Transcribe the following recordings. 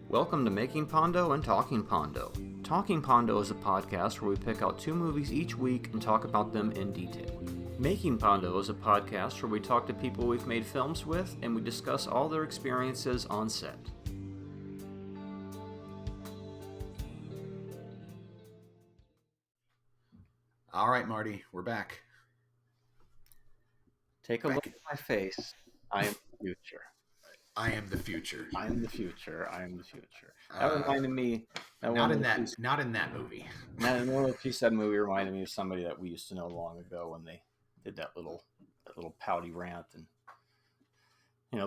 Welcome to Making Pondo and Talking Pondo. Talking Pondo is a podcast where we pick out two movies each week and talk about them in detail. Making Pondo is a podcast where we talk to people we've made films with and we discuss all their experiences on set. All right, Marty, we're back. Take a look at my face. I am the future. I am the future. I am the future. I am the future. That reminded me. Not in that movie. That piece of that movie reminded me of somebody that we used to know long ago when they did that little pouty rant, and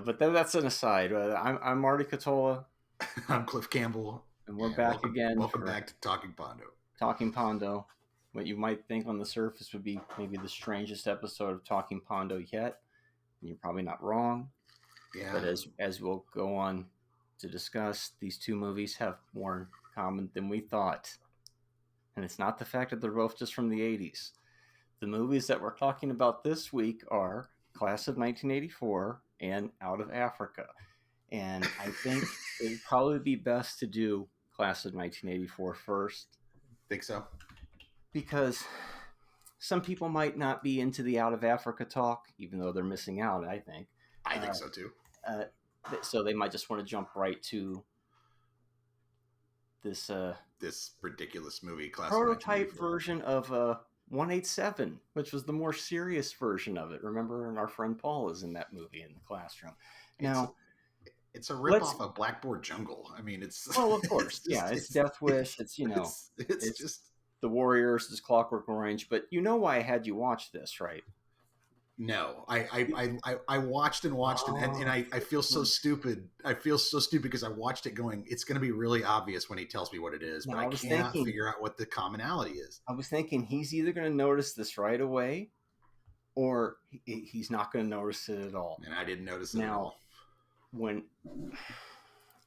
But that's an aside. I'm Marty Catola. I'm Cliff Campbell, and we're back again. Welcome back to Talking Pondo. Talking Pondo. What you might think on the surface would be maybe the strangest episode of Talking Pondo yet. And you're probably not wrong. Yeah. But as we'll go on to discuss, these two movies have more in common than we thought. And it's not the fact that they're both just from the 80s. The movies that we're talking about this week are Class of 1984 and Out of Africa. And I think it would probably be best to do Class of 1984 first. Think so? Because some people might not be into the Out of Africa talk, even though they're missing out, I think. I think so, too. So they might just want to jump right to this ridiculous movie, Class prototype version of 187, which was the more serious version of it. Remember, and our friend Paul is in that movie in the classroom. Now, it's a ripoff of Blackboard Jungle. I mean, it's well, of course, it's Death Wish. It's it's just The Warriors, is Clockwork Orange. But you know why I had you watch this, right? No, I watched and I feel so stupid. I feel so stupid because I watched it going, it's going to be really obvious when he tells me what it is, but I can't figure out what the commonality is. I was thinking he's either going to notice this right away or he's not going to notice it at all. And I didn't notice it at all.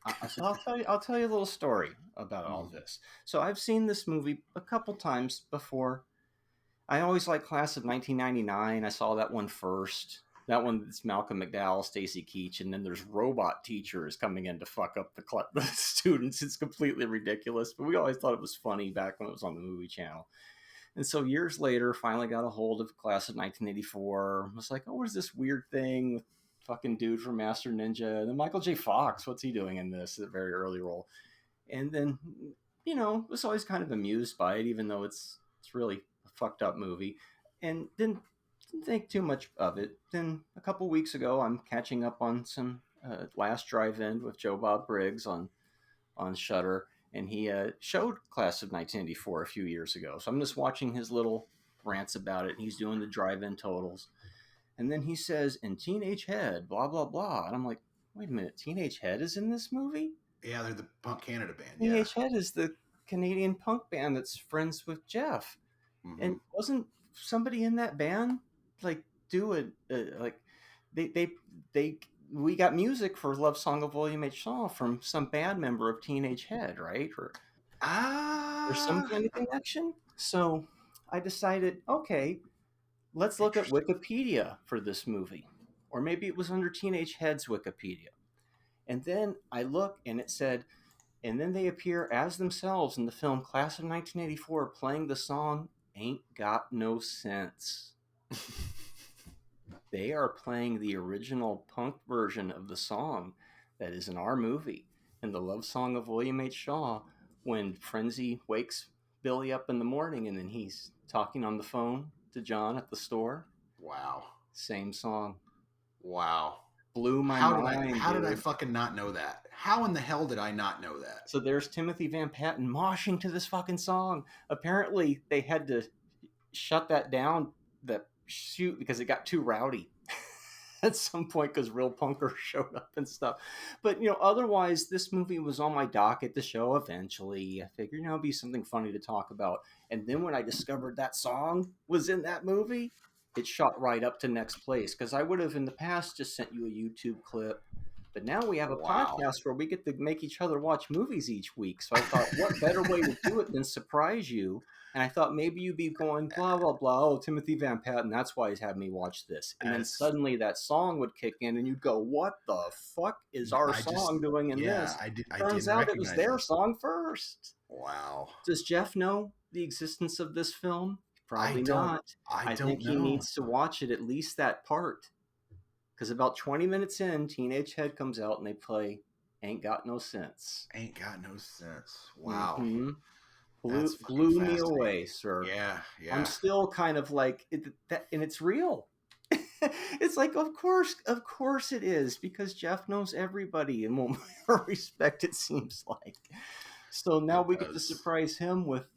I'll tell you a little story about all this. So I've seen this movie a couple times before. I always like Class of 1999. I saw that one first. That one, it's Malcolm McDowell, Stacy Keach, and then there's robot teachers coming in to fuck up the students. It's completely ridiculous, but we always thought it was funny back when it was on the movie channel. And so years later, finally got a hold of Class of 1984. I was like, oh, what is this weird thing with fucking dude from Master Ninja? And then Michael J. Fox, what's he doing in this? A very early role. And then, was always kind of amused by it, even though it's really fucked up movie, and didn't think too much of it. Then a couple weeks ago, I'm catching up on some Last Drive-In with Joe Bob Briggs on Shudder, and he showed Class of 1984 a few years ago. So I'm just watching his little rants about it, and he's doing the drive-in totals. And then he says, and Teenage Head, blah, blah, blah. And I'm like, wait a minute, Teenage Head is in this movie? Yeah, they're the Punk Canada band. Teenage Head is the Canadian punk band that's friends with Geoff. Mm-hmm. And wasn't somebody in that band we got music for Love Song of William H. Shaw from some band member of Teenage Head, right? Or some kind of connection. So I decided, okay, let's look at Wikipedia for this movie, or maybe it was under Teenage Head's Wikipedia. And then I look, and it said, and then they appear as themselves in the film Class of 1984, playing the song Ain't Got No Sense. They are playing the original punk version of the song that is in our movie, in the Love Song of William H. Shaw, when Frenzy wakes Billy up in the morning and then he's talking on the phone to John at the store. Wow. Same song. Wow. Blew my mind. How did I fucking not know that? How in the hell did I not know that? So there's Timothy Van Patten moshing to this fucking song. Apparently they had to shut that down, that shoot, because it got too rowdy at some point because real punkers showed up and stuff. But, otherwise this movie was on my docket to show eventually. I figured, it'd be something funny to talk about. And then when I discovered that song was in that movie, it shot right up to next place, because I would have in the past just sent you a YouTube clip But now we have a Wow. podcast where we get to make each other watch movies each week. So I thought, what better way to do it than surprise you? And I thought maybe you'd be going, blah, blah, blah. Oh, Timothy Van Patten, that's why he's had me watch this. And then suddenly that song would kick in and you'd go, what the fuck is our song doing in this? Turns out it was their song first. Wow. Does Geoff know the existence of this film? Probably not. I think he needs to watch it, at least that part. Because about 20 minutes in, Teenage Head comes out and they play Ain't Got No Sense. Ain't Got No Sense. Wow. Mm-hmm. Blew me away, sir. Yeah. I'm still kind of like, and it's real. It's like, of course it is, because Geoff knows everybody in what respect, it seems like. So now we get to surprise him with,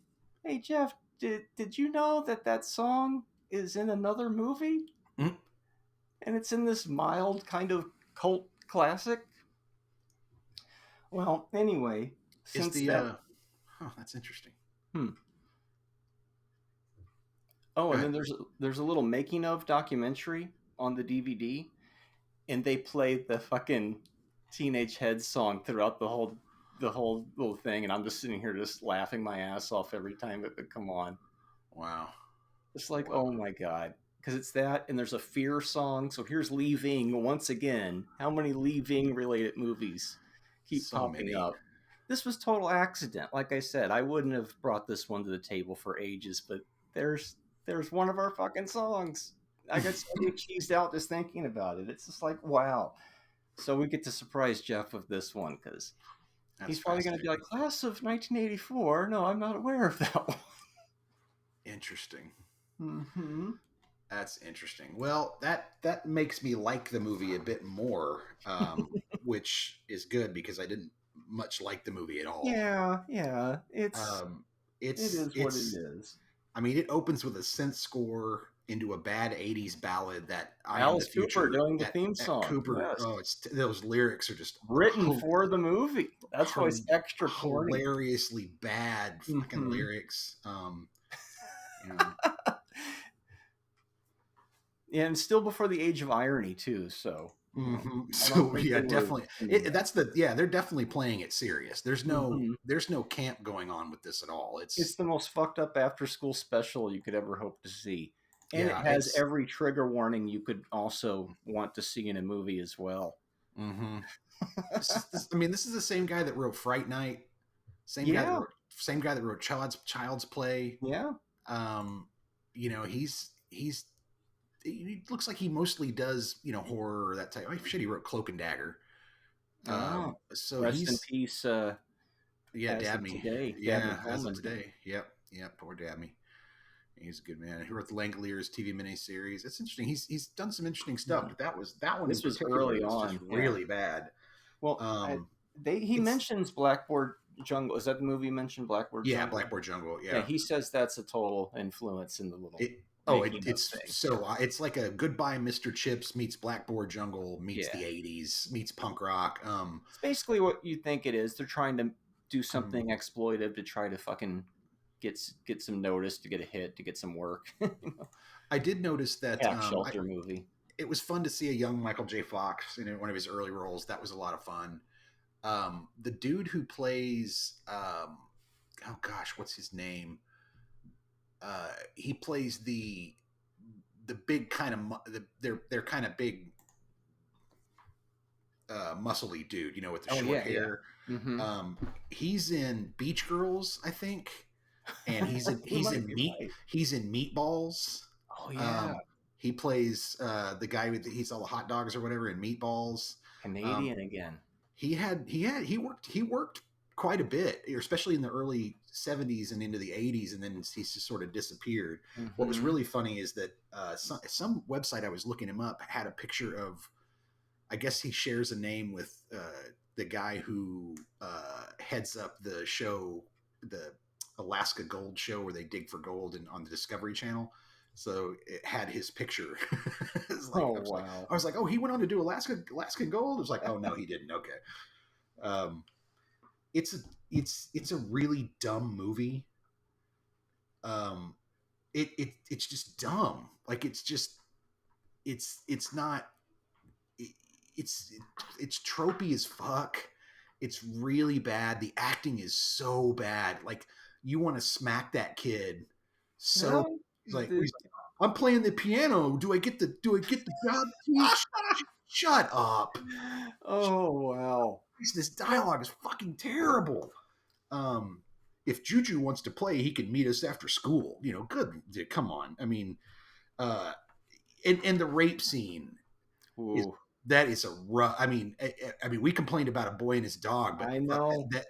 hey, Geoff, did you know that song is in another movie? Mm-hmm. And it's in this mild kind of cult classic. Well, anyway, since that's interesting. Oh, and then there's a little making of documentary on the DVD, and they play the fucking Teenage Head song throughout the whole little thing, and I'm just sitting here just laughing my ass off every time it would come on. Wow. It's like, oh my God. Because it's that, and there's a Fear song. So here's Leaving once again. How many Leaving related movies keep popping up? This was total accident. Like I said, I wouldn't have brought this one to the table for ages, but there's one of our fucking songs. I got so cheesed out just thinking about it. It's just like, wow. So we get to surprise Geoff with this one, because he's probably going to be like, class of 1984. No, I'm not aware of that one. Interesting. Mm-hmm. That's interesting. Well, that makes me like the movie a bit more, which is good, because I didn't much like the movie at all. Yeah. It is what it is. I mean, it opens with a synth score into a bad 80s ballad that Alice Cooper doing the theme song. Cooper, yes. Those lyrics are just written for the movie. That's why it's extra corny. Hilariously bad fucking lyrics. Yeah, and still before the age of irony too. So, so yeah, definitely. They're definitely playing it serious. There's no camp going on with this at all. It's the most fucked up after school special you could ever hope to see, and it has every trigger warning you could also want to see in a movie as well. Mm-hmm. This is the same guy that wrote Fright Night. Same guy that wrote Child's Play. Yeah. He looks like he mostly does, horror or that type. Oh, shit, he wrote Cloak and Dagger. So rest in peace. Dabney. Today. Yeah, as of today. Yep. Poor Dabney. He's a good man. He wrote the Langoliers TV miniseries. It's interesting. He's done some interesting stuff, but that one. This was early on. Just really bad. Well, he mentions Blackboard Jungle. Is that the movie you mentioned, Blackboard Jungle? Yeah, Blackboard Jungle. Yeah. He says that's a total influence in the little. It's like a Goodbye Mr. Chips meets Blackboard Jungle meets the 80s meets punk rock. It's basically what you think it is. They're trying to do something exploitive to try to fucking get some notice, to get a hit, to get some work. I did notice that Shelter movie. It was fun to see a young Michael J. Fox in one of his early roles. That was a lot of fun. The dude who plays what's his name? He plays the big kind of they're kind of big muscly dude, with the short hair. Yeah. Mm-hmm. He's in Beach Girls, I think, and he's in Meatballs. Oh yeah. He plays the guy with he's all the hot dogs or whatever in Meatballs. Canadian again. He worked quite a bit, especially in the early 70s and into the 80s, and then he's just sort of disappeared. Mm-hmm. What was really funny is that some website I was looking him up had a picture of, I guess he shares a name with the guy who heads up the show, the Alaska Gold show, where they dig for gold on the Discovery Channel. So it had his picture. I was like, oh, he went on to do Alaska Gold? I was like, oh no, he didn't. Okay. It's a really dumb movie. It's just dumb. Like it's not. it's tropey as fuck. It's really bad. The acting is so bad. Like, you want to smack that kid. So Well, he's like, I'm playing the piano. Do I get the job? Teach? Shut up. Oh wow. This dialogue is fucking terrible. If Juju wants to play, he can meet us after school. You know, good. Come on. I mean, and the rape scene is, that is a rough. I mean, we complained about A Boy and His Dog, but I know. that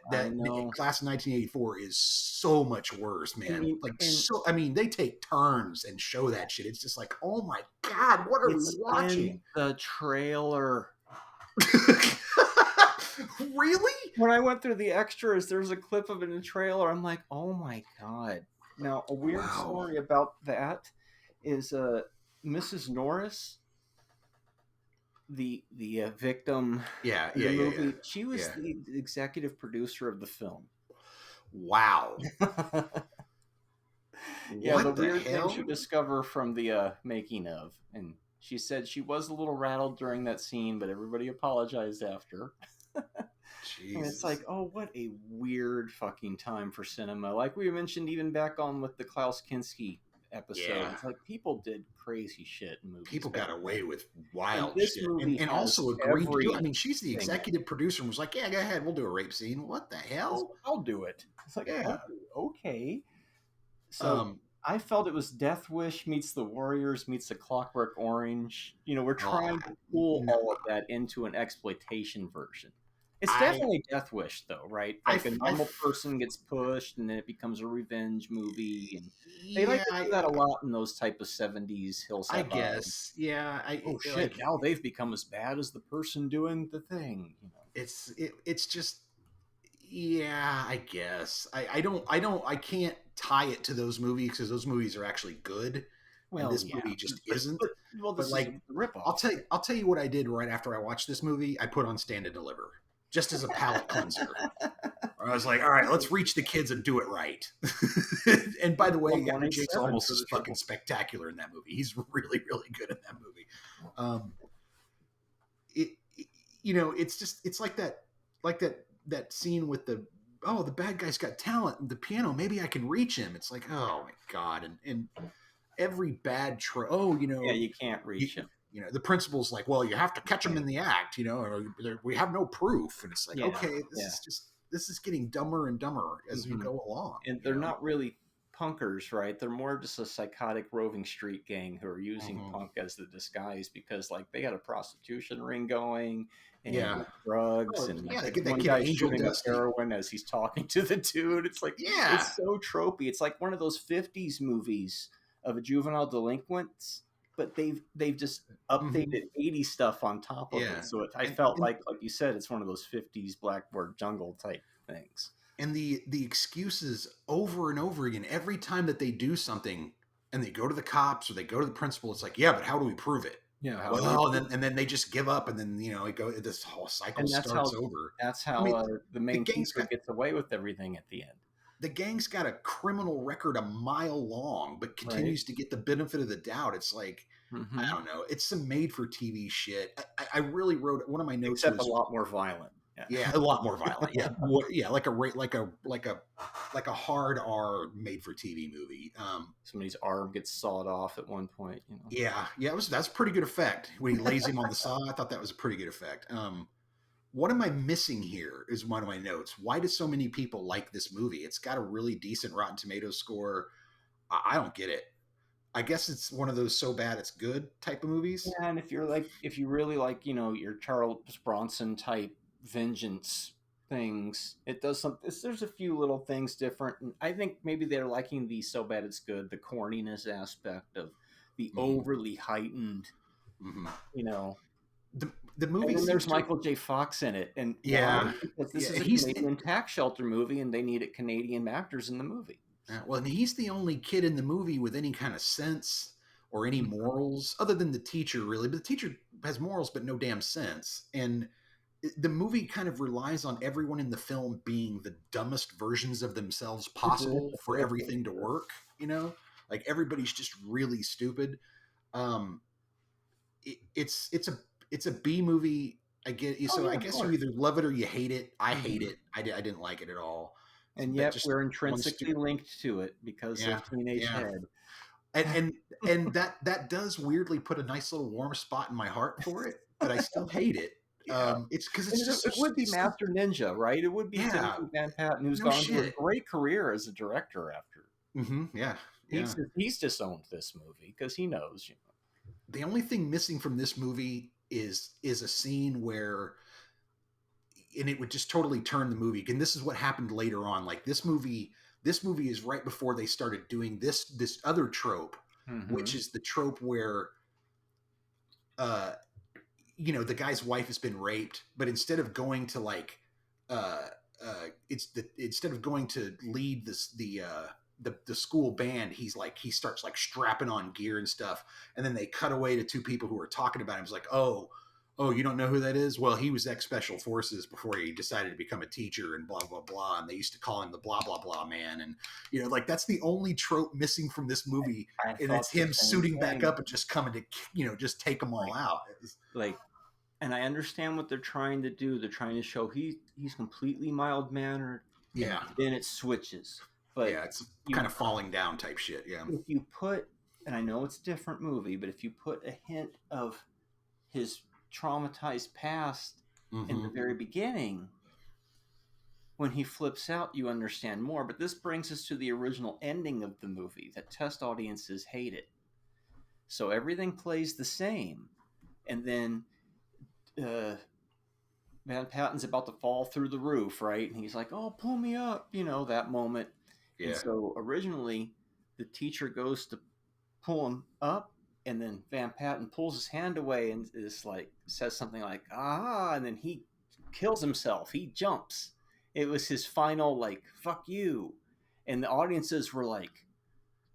Class of 1984 is so much worse, man. I mean, they take turns and show that shit. It's just like, oh my god, what are we watching? In the trailer. Really? When I went through the extras, there's a clip of it in the trailer. I'm like, oh my god. Now, a weird story about that is Mrs. Norris, the victim in the movie, she was the executive producer of the film. Wow. Yeah, the weird things you discover from the making of. And she said she was a little rattled during that scene, but everybody apologized after. And it's like, oh, what a weird fucking time for cinema. Like we mentioned even back on with the Klaus Kinski episode. Yeah. It's like people did crazy shit in movies. People got away with wild shit. And also agreed to do it. I mean, she's the executive producer and was like, yeah, go ahead, we'll do a rape scene. What the hell? I'll do it. It's like, yeah. Okay. So I felt it was Death Wish meets The Warriors meets The Clockwork Orange. You know, we're trying to pull all of that into an exploitation version. It's definitely Death Wish, though, right? Like a normal person gets pushed, and then it becomes a revenge movie. And they like to do that a lot in those type of 70s hillside. I guess, yeah. Oh shit! Like, now they've become as bad as the person doing the thing. You know, it's just, yeah. I guess I can't tie it to those movies because those movies are actually good. Well, and this movie just isn't. But like, I'll tell you what I did right after I watched this movie. I put on Stand and Deliver. Just as a palate cleanser. I was like, all right, let's reach the kids and do it right. And by the way, Jake's almost as fucking spectacular in that movie. He's really, really good in that movie. It's like that scene with the bad guy's got talent and the piano. Maybe I can reach him. It's like, oh my God. And every bad you can't reach him. You know, the principal's like, well, you have to catch them in the act, you know, or we have no proof. And it's like, okay, this is getting dumber and dumber as we go along. And they're not really punkers, right? They're more just a psychotic roving street gang who are using punk as the disguise because, like, they got a prostitution ring going and drugs and one guy shooting up heroin as he's talking to the dude. It's like, it's so tropey. It's like one of those 50s movies of a juvenile delinquents, but they've just updated 80s stuff on top of it. So I felt like you said, it's one of those 50s Blackboard Jungle type things. And the excuses over and over again, every time that they do something and they go to the cops or they go to the principal, it's like, yeah, but how do we prove it? Yeah. And then they just give up, and then, you know, this whole cycle starts over. That's how the main teacher gets away with everything at the end. The gang's got a criminal record a mile long, but continues to get the benefit of the doubt. It's like, I don't know. It's some made-for-TV shit. I really wrote one of my notes. Except a lot more violent. Yeah, a lot more violent. Yeah, like a hard R made-for-TV movie. Somebody's arm gets sawed off at one point. You know. Yeah. That's a pretty good effect when he lays him on the saw. I thought that was a pretty good effect. What am I missing here is one of my notes. Why do so many people like this movie? It's got a really decent Rotten Tomatoes score. I don't get it. I guess it's one of those so bad it's good type of movies. Yeah, and if you really like, you know, your Charles Bronson type vengeance things, it does something. There's a few little things different, and I think maybe they're liking the so bad it's good, the corniness aspect of the overly heightened, you know. The movie. And there's Michael J. Fox in it, and this is a Canadian tax shelter movie, and they needed Canadian actors in the movie. Well, and he's the only kid in the movie with any kind of sense or any morals, other than the teacher, really. But the teacher has morals, but no damn sense. And the movie kind of relies on everyone in the film being the dumbest versions of themselves possible for everything to work. You know, like everybody's just really stupid. it's a B movie. I get you. Oh So yeah, I of guess you course. either love it or you hate it. I hate Hmm. it. I didn't like it at all. And But yet just we're one intrinsically stupid. linked to it because Yeah, of Teenage yeah. Head. And that does weirdly put a nice little warm spot in my heart for it, but I still hate it. Yeah. It's because And it's just so it would be it's so Master Ninja, right? It would be yeah. Timothy Van Patten, who's No gone to a shit. great career as a director after. Yeah, yeah. He's disowned this movie because he knows, you know. The only thing missing from this movie is a scene where, and it would just totally turn the movie. And this is what happened later on. Like this movie is right before they started doing this other trope, which Mm-hmm. is the trope where uh the guy's wife has been raped, but instead of going to like uh instead of going to lead the school band, he starts like strapping on gear and stuff, and then they cut away to two people who are talking about him. It's like, oh, you don't know who that is? Well, he was ex special forces before he decided to become a teacher, and blah blah blah, and they used to call him the blah blah blah man. And like, that's the only trope missing from this movie, I and thought it's the him same suiting back thing. up and just coming to just take them all Like, out. like, and I understand what they're trying to do. They're trying to show he's completely mild mannered, and Yeah, then it switches. But yeah, it's you kind of falling down type shit. Yeah. if you put, and I know it's a different movie, but if you put a hint of his traumatized past in Mm-hmm. the very beginning, when he flips out, you understand more. But this brings us to the original ending of the movie that test audiences hate it. So everything plays the same. And then uh, Van Patten's about to fall through the roof, right? And he's like, "Oh, pull me up," that moment. And Yeah. so originally, the teacher goes to pull him up, and then Van Patten pulls his hand away and is like, says something like, "Ah," and then he kills himself. He jumps. It was his final, like, "Fuck you," and the audiences were like,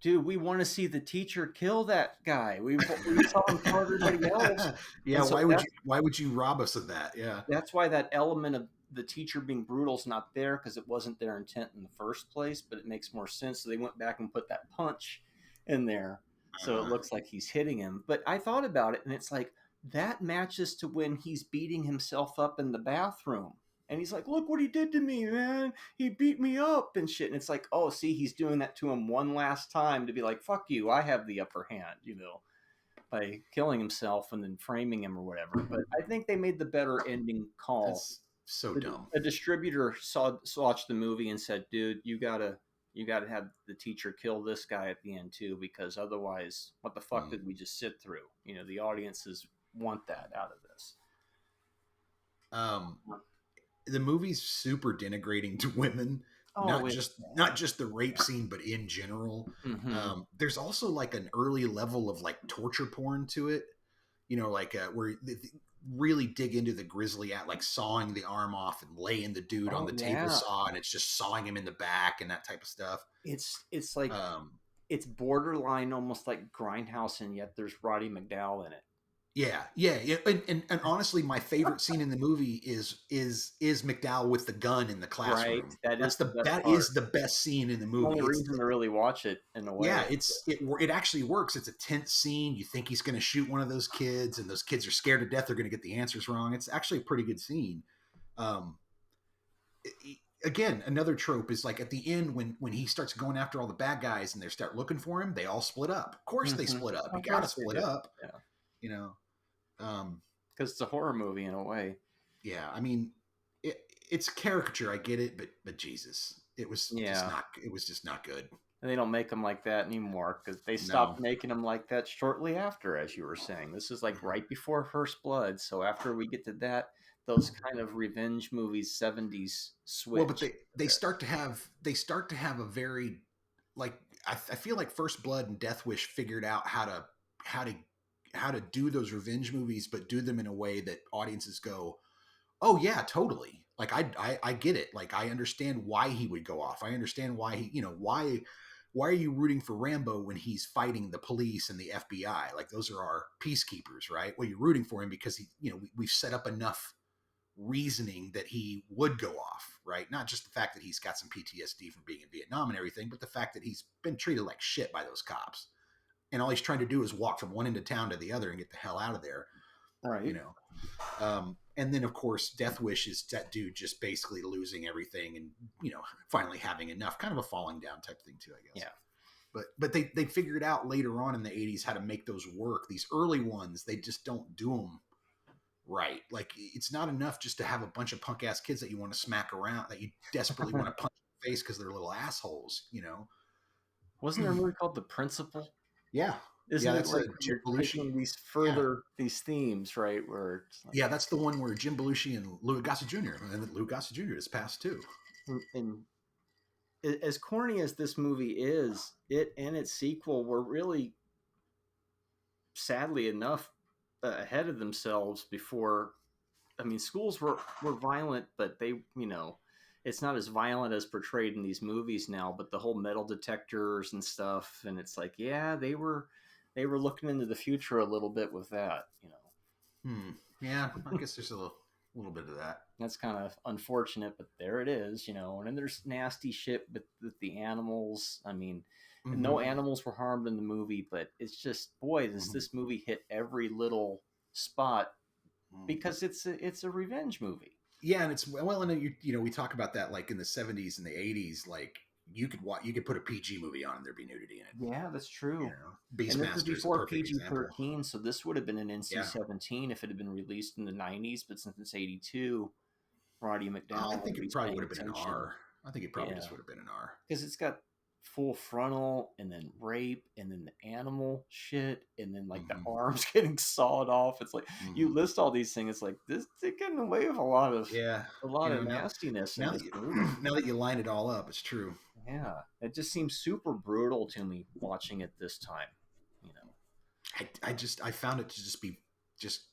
"Dude, we want to see the teacher kill that guy. We saw him kill everybody else." Yeah. And so Why would you rob us of that? Yeah. that's why that element of the teacher being brutal is not there, because it wasn't their intent in the first place, but it makes more sense. So they went back and put that punch in there. So it Uh, looks like he's hitting him. But I thought about it, and it's like that matches to when he's beating himself up in the bathroom. And he's like, "Look what he did to me, man. He beat me up and shit." And it's like, oh, see, he's doing that to him one last time to be like, "Fuck you. I have the upper hand," by killing himself and then framing him or whatever. But I think they made the better ending call. that's so dumb. A distributor watched the movie and said, "Dude, you gotta have the teacher kill this guy at the end too, because otherwise, what the fuck Mm. did we just sit through?" The audiences want that out of this. Um, the movie's super denigrating to women, Oh, it, not just the rape scene, but in general. mm-hmm. There's also like an early level of like torture porn to it, like where they really dig into the grisly act, like sawing the arm off and laying the dude on Oh the table yeah, saw, and it's just sawing him in the back and that type of stuff. it's like Um, it's borderline almost like Grindhouse, and yet there's Roddy McDowall in it. yeah. And honestly, my favorite scene in the movie is McDowell with the gun in the Right, classroom. that is the best That part. is the best scene in the The movie. only reason to really watch it in a Yeah, way. it actually works. It's a tense scene. You think he's going to shoot one of those kids, and those kids are scared to death. They're going to get the answers wrong. It's actually a pretty good scene. Um, Again, another trope is like at the end when he starts going after all the bad guys and they start looking for him, they all split up. Of course, they Mm-hmm. split up. You Of got to course they split do. up. Yeah, You know. Um, because it's a horror movie in a way. yeah, I mean, it's caricature. I get it, but Jesus, Yeah, it was just not good. and they don't make them like that anymore because they No. stopped making them like that shortly after, as you were saying. This is like right before First Blood, so after we get to that, those kind of revenge movies, '70s Well, but switch. they start to have a very like I feel like First Blood and Death Wish figured out how to how to do those revenge movies, but do them in a way that audiences go, oh yeah, totally. Like I get it. Like I understand why he would go off. I understand why why are you rooting for Rambo when he's fighting the police and the FBI? Like those are our peacekeepers, right? Well, you're rooting for him because we've set up enough reasoning that he would go off, right? Not just the fact that he's got some PTSD from being in Vietnam and everything, but the fact that he's been treated like shit by those cops. And all he's trying to do is walk from one end of town to the other and get the hell out of there. Right. And then of course Death Wish is that dude just basically losing everything and finally having enough, kind of a falling down type thing too, I guess. Yeah. But they figured out later on in the 80s how to make those work. These early ones, they just don't do them right. Like, it's not enough just to have a bunch of punk ass kids that you want to smack around, that you desperately want to punch in the face because they're little assholes, Wasn't there a movie called The Principal? Yeah. Isn't Yeah, it that's like a Jim you're Belushi. taking these Yeah. these themes, right? Where it's like, yeah, that's the one where Jim Belushi and Louis Gossett Jr. and Louis Gossett Jr. is passed too. and as corny as this movie is, it and its sequel were really, sadly enough, ahead of themselves before. I mean, schools were violent, but they, it's not as violent as portrayed in these movies now. But the whole metal detectors and stuff, and it's like, yeah, they were looking into the future a little bit with that. Yeah, I guess there's a little bit of that. That's kind of unfortunate, but there it is, And then there's nasty shit with the animals. I mean, no animals were harmed in the movie, but it's just, boy, does this movie hit every little spot, because it's a revenge movie. Yeah, and it's and we talk about that like in the 70s and the 80s, like you could put a PG movie on and there'd be nudity in it. Yeah, that's true. Beastmaster is a before perfect example. PG-13, so this would have been an NC-17 if it had been released in the 90s, but since it's 82, Roddy McDowell. I think it probably would have been an R. I think it probably just would have been an R. Because it's got full frontal, and then rape, and then the animal shit, and then like the arms getting sawed off. It's like you list all these things. It's like this, they're getting away with a lot of nastiness in this movie. Now that you line it all up, it's true. Yeah, it just seems super brutal to me watching it this time. I found it to just be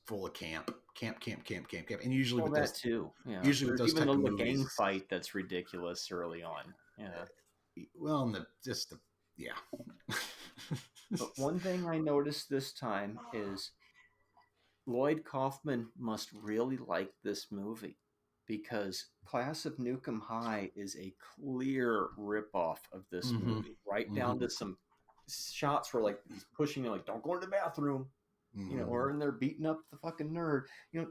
full of camp, and usually with that those too. Yeah, usually with those type of the movies, gang fight that's ridiculous early on. Yeah. Well, and yeah. But one thing I noticed this time is Lloyd Kaufman must really like this movie, because Class of Nukem High is a clear ripoff of this movie, right down to some shots where like he's pushing you, like, don't go in the bathroom, or in there beating up the fucking nerd.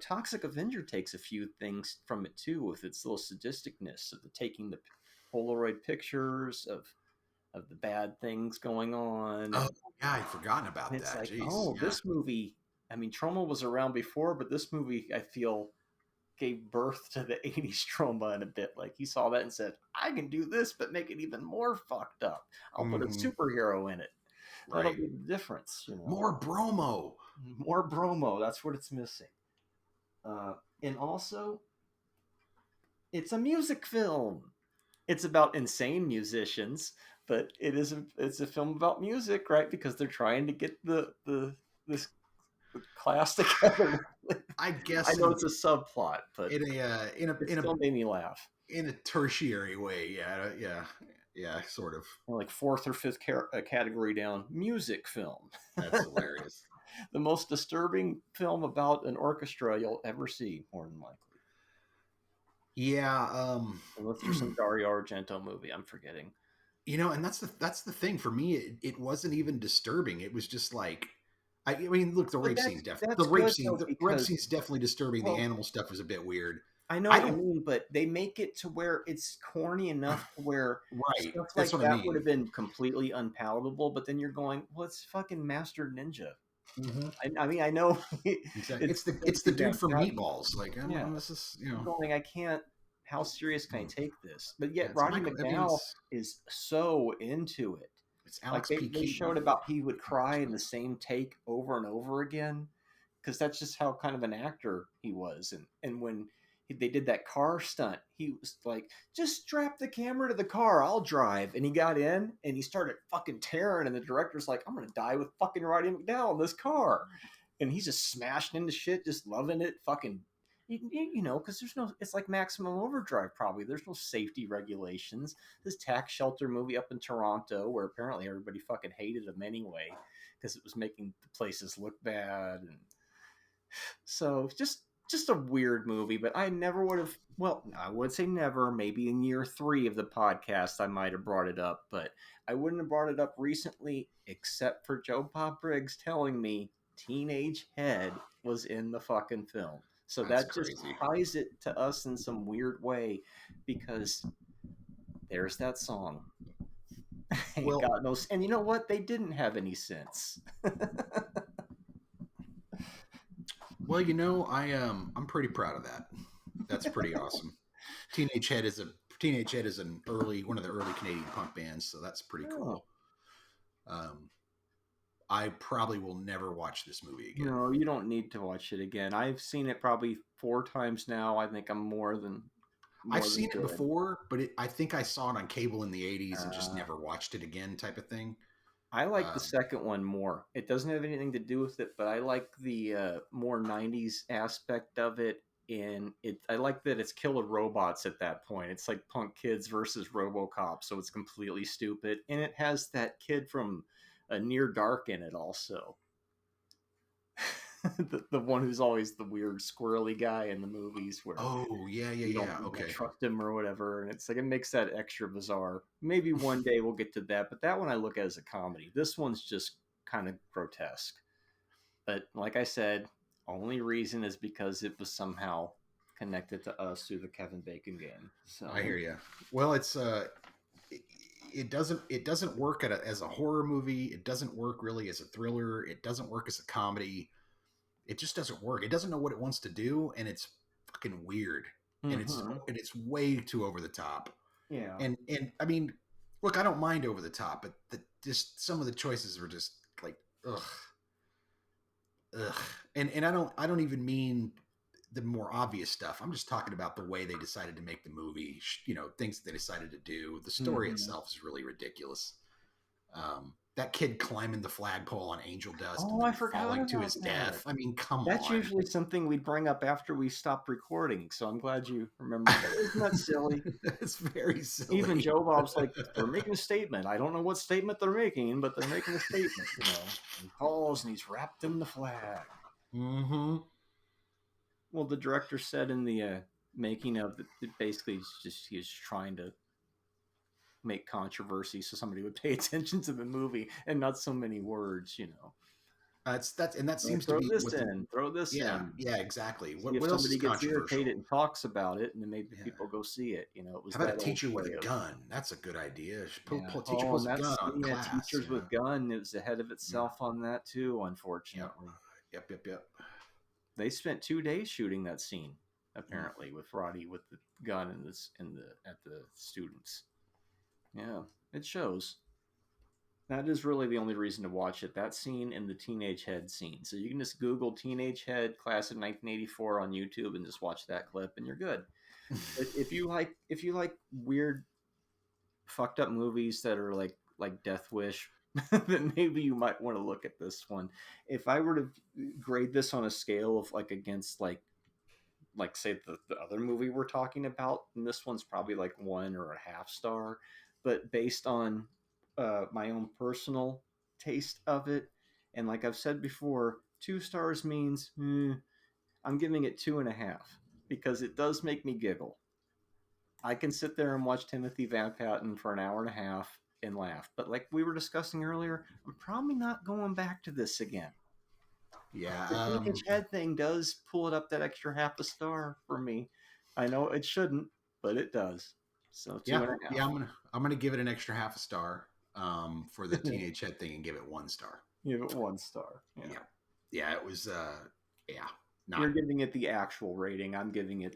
Toxic Avenger takes a few things from it too, with its little sadisticness of taking the Polaroid pictures of the bad things going on. Oh, yeah, I'd forgotten about that. It's like, this movie, I mean, Troma was around before, but this movie, I feel, gave birth to the 80s Troma in a bit. Like, he saw that and said, I can do this, but make it even more fucked up. I'll put a superhero in it. That'll be the difference. More bromo. More bromo. That's what it's missing. And also, it's a music film. It's about insane musicians, but it's a film about music, right? Because they're trying to get this class together. I guess I know it's a subplot, but it still made me laugh in a tertiary way. Yeah, sort of like fourth or fifth category down. Music film. That's hilarious. The most disturbing film about an orchestra you'll ever see, more than likely. Yeah, unless there's some Dario Argento movie I'm forgetting. And that's the thing for me. It wasn't even disturbing. It was just like, I mean, look, the rape scene definitely. The rape scene's definitely disturbing. The animal stuff was a bit weird. I know what you mean, but they make it to where it's corny enough to where stuff like that would have been completely unpalatable. But then you're going, well, it's fucking Master Ninja. I mean, I know it's the dude from Meatballs. Like, this is going. I can't. How serious can I take this? But yet, Roddy McDowell is so into it. It's Alex like they showed about he would cry in the same take over and over again, because that's just how kind of an actor he was. And when they did that car stunt, he was like, just strap the camera to the car, I'll drive. And he got in and he started fucking tearing, and the director's like, I'm gonna die with fucking Roddy McDowell in this car. And he's just smashing into shit, just loving it, fucking, because there's no, it's like Maximum Overdrive probably. There's no safety regulations. This tax shelter movie up in Toronto, where apparently everybody fucking hated him anyway, because it was making the places look bad. And so just a weird movie, but I never would have, well, I would say never, maybe in year 3 of the podcast I might have brought it up, but I wouldn't have brought it up recently, except for Joe Bob Briggs telling me teenage head was in the fucking film. So That's that just crazy. ties it to us in some weird way, because there's that song. Ain't got no. And you know what? They didn't have any sense. Well, I'm pretty proud of that. That's pretty awesome. Teenage Head is one of the early Canadian punk bands, so that's pretty cool. I probably will never watch this movie again. No, you don't need to watch it again. I've seen it probably 4 times now. I think I'm more than I've seen it before, but I think I saw it on cable in the 80s and just never watched it again, type of thing. I like the second one more. It doesn't have anything to do with it, but I like the more 90s aspect of it. And I like that it's killer robots at that point. It's like punk kids versus RoboCop, so it's completely stupid. And it has that kid from Near Dark in it also. the one who's always the weird squirrely guy in the movies where you don't trust him or whatever, and it's like it makes that extra bizarre. Maybe one day we'll get to that, but that one I look at as a comedy. This one's just kind of grotesque, but like I said, only reason is because it was somehow connected to us through the Kevin Bacon game. So I hear you. Well, it doesn't work as a horror movie. It doesn't work really as a thriller. It doesn't work as a comedy. It just doesn't work. It doesn't know what it wants to do, and it's fucking weird. And it's way too over the top. Yeah. And I mean, look, I don't mind over the top, but just some of the choices were just like ugh. And I don't even mean the more obvious stuff. I'm just talking about the way they decided to make the movie, things that they decided to do. The story itself is really ridiculous. That kid climbing the flagpole on angel dust I forgot falling to his death. I mean, come on. That's usually something we bring up after we stop recording, so I'm glad you remember that. Isn't that silly? It's very silly. Even Joe Bob's like, they're making a statement. I don't know what statement they're making, but they're making a statement, He falls and he's wrapped in the flag. Mm-hmm. Well, the director said in the making of it, basically he's trying to make controversy so somebody would pay attention to the movie and not so many words, That seems to be throw this in. Yeah, exactly. What else somebody gets irritated and talks about it, and then maybe people go see it. It was how about a teacher with a gun? That's a good idea. Teacher pulls a gun on class. Teachers with gun. It was ahead of itself on that too. Unfortunately. Yep. They spent 2 days shooting that scene, apparently, with Roddy with the gun at the students. Yeah, it shows. That is really the only reason to watch it. That scene and the Teenage Head scene. So you can just Google Teenage Head Class of 1984 on YouTube and just watch that clip, and you're good. if you like weird, fucked up movies that are like Death Wish, then maybe you might want to look at this one. If I were to grade this on a scale of against say the other movie we're talking about, and this one's probably 1 or a half star, but based on my own personal taste of it, and like I've said before, 2 stars means I'm giving it 2.5 because it does make me giggle. I can sit there and watch Timothy Van Patten for an hour and a half and laugh, but like we were discussing earlier, I'm probably not going back to this again. Yeah, the Teenage Head thing does pull it up that extra half a star for me. I know it shouldn't, but it does. So 2.5. Yeah, I'm gonna give it an extra half a star for the Teenage Head thing and give it 1 star. Give it 1 star. Yeah. It was You're giving it the actual rating. I'm giving it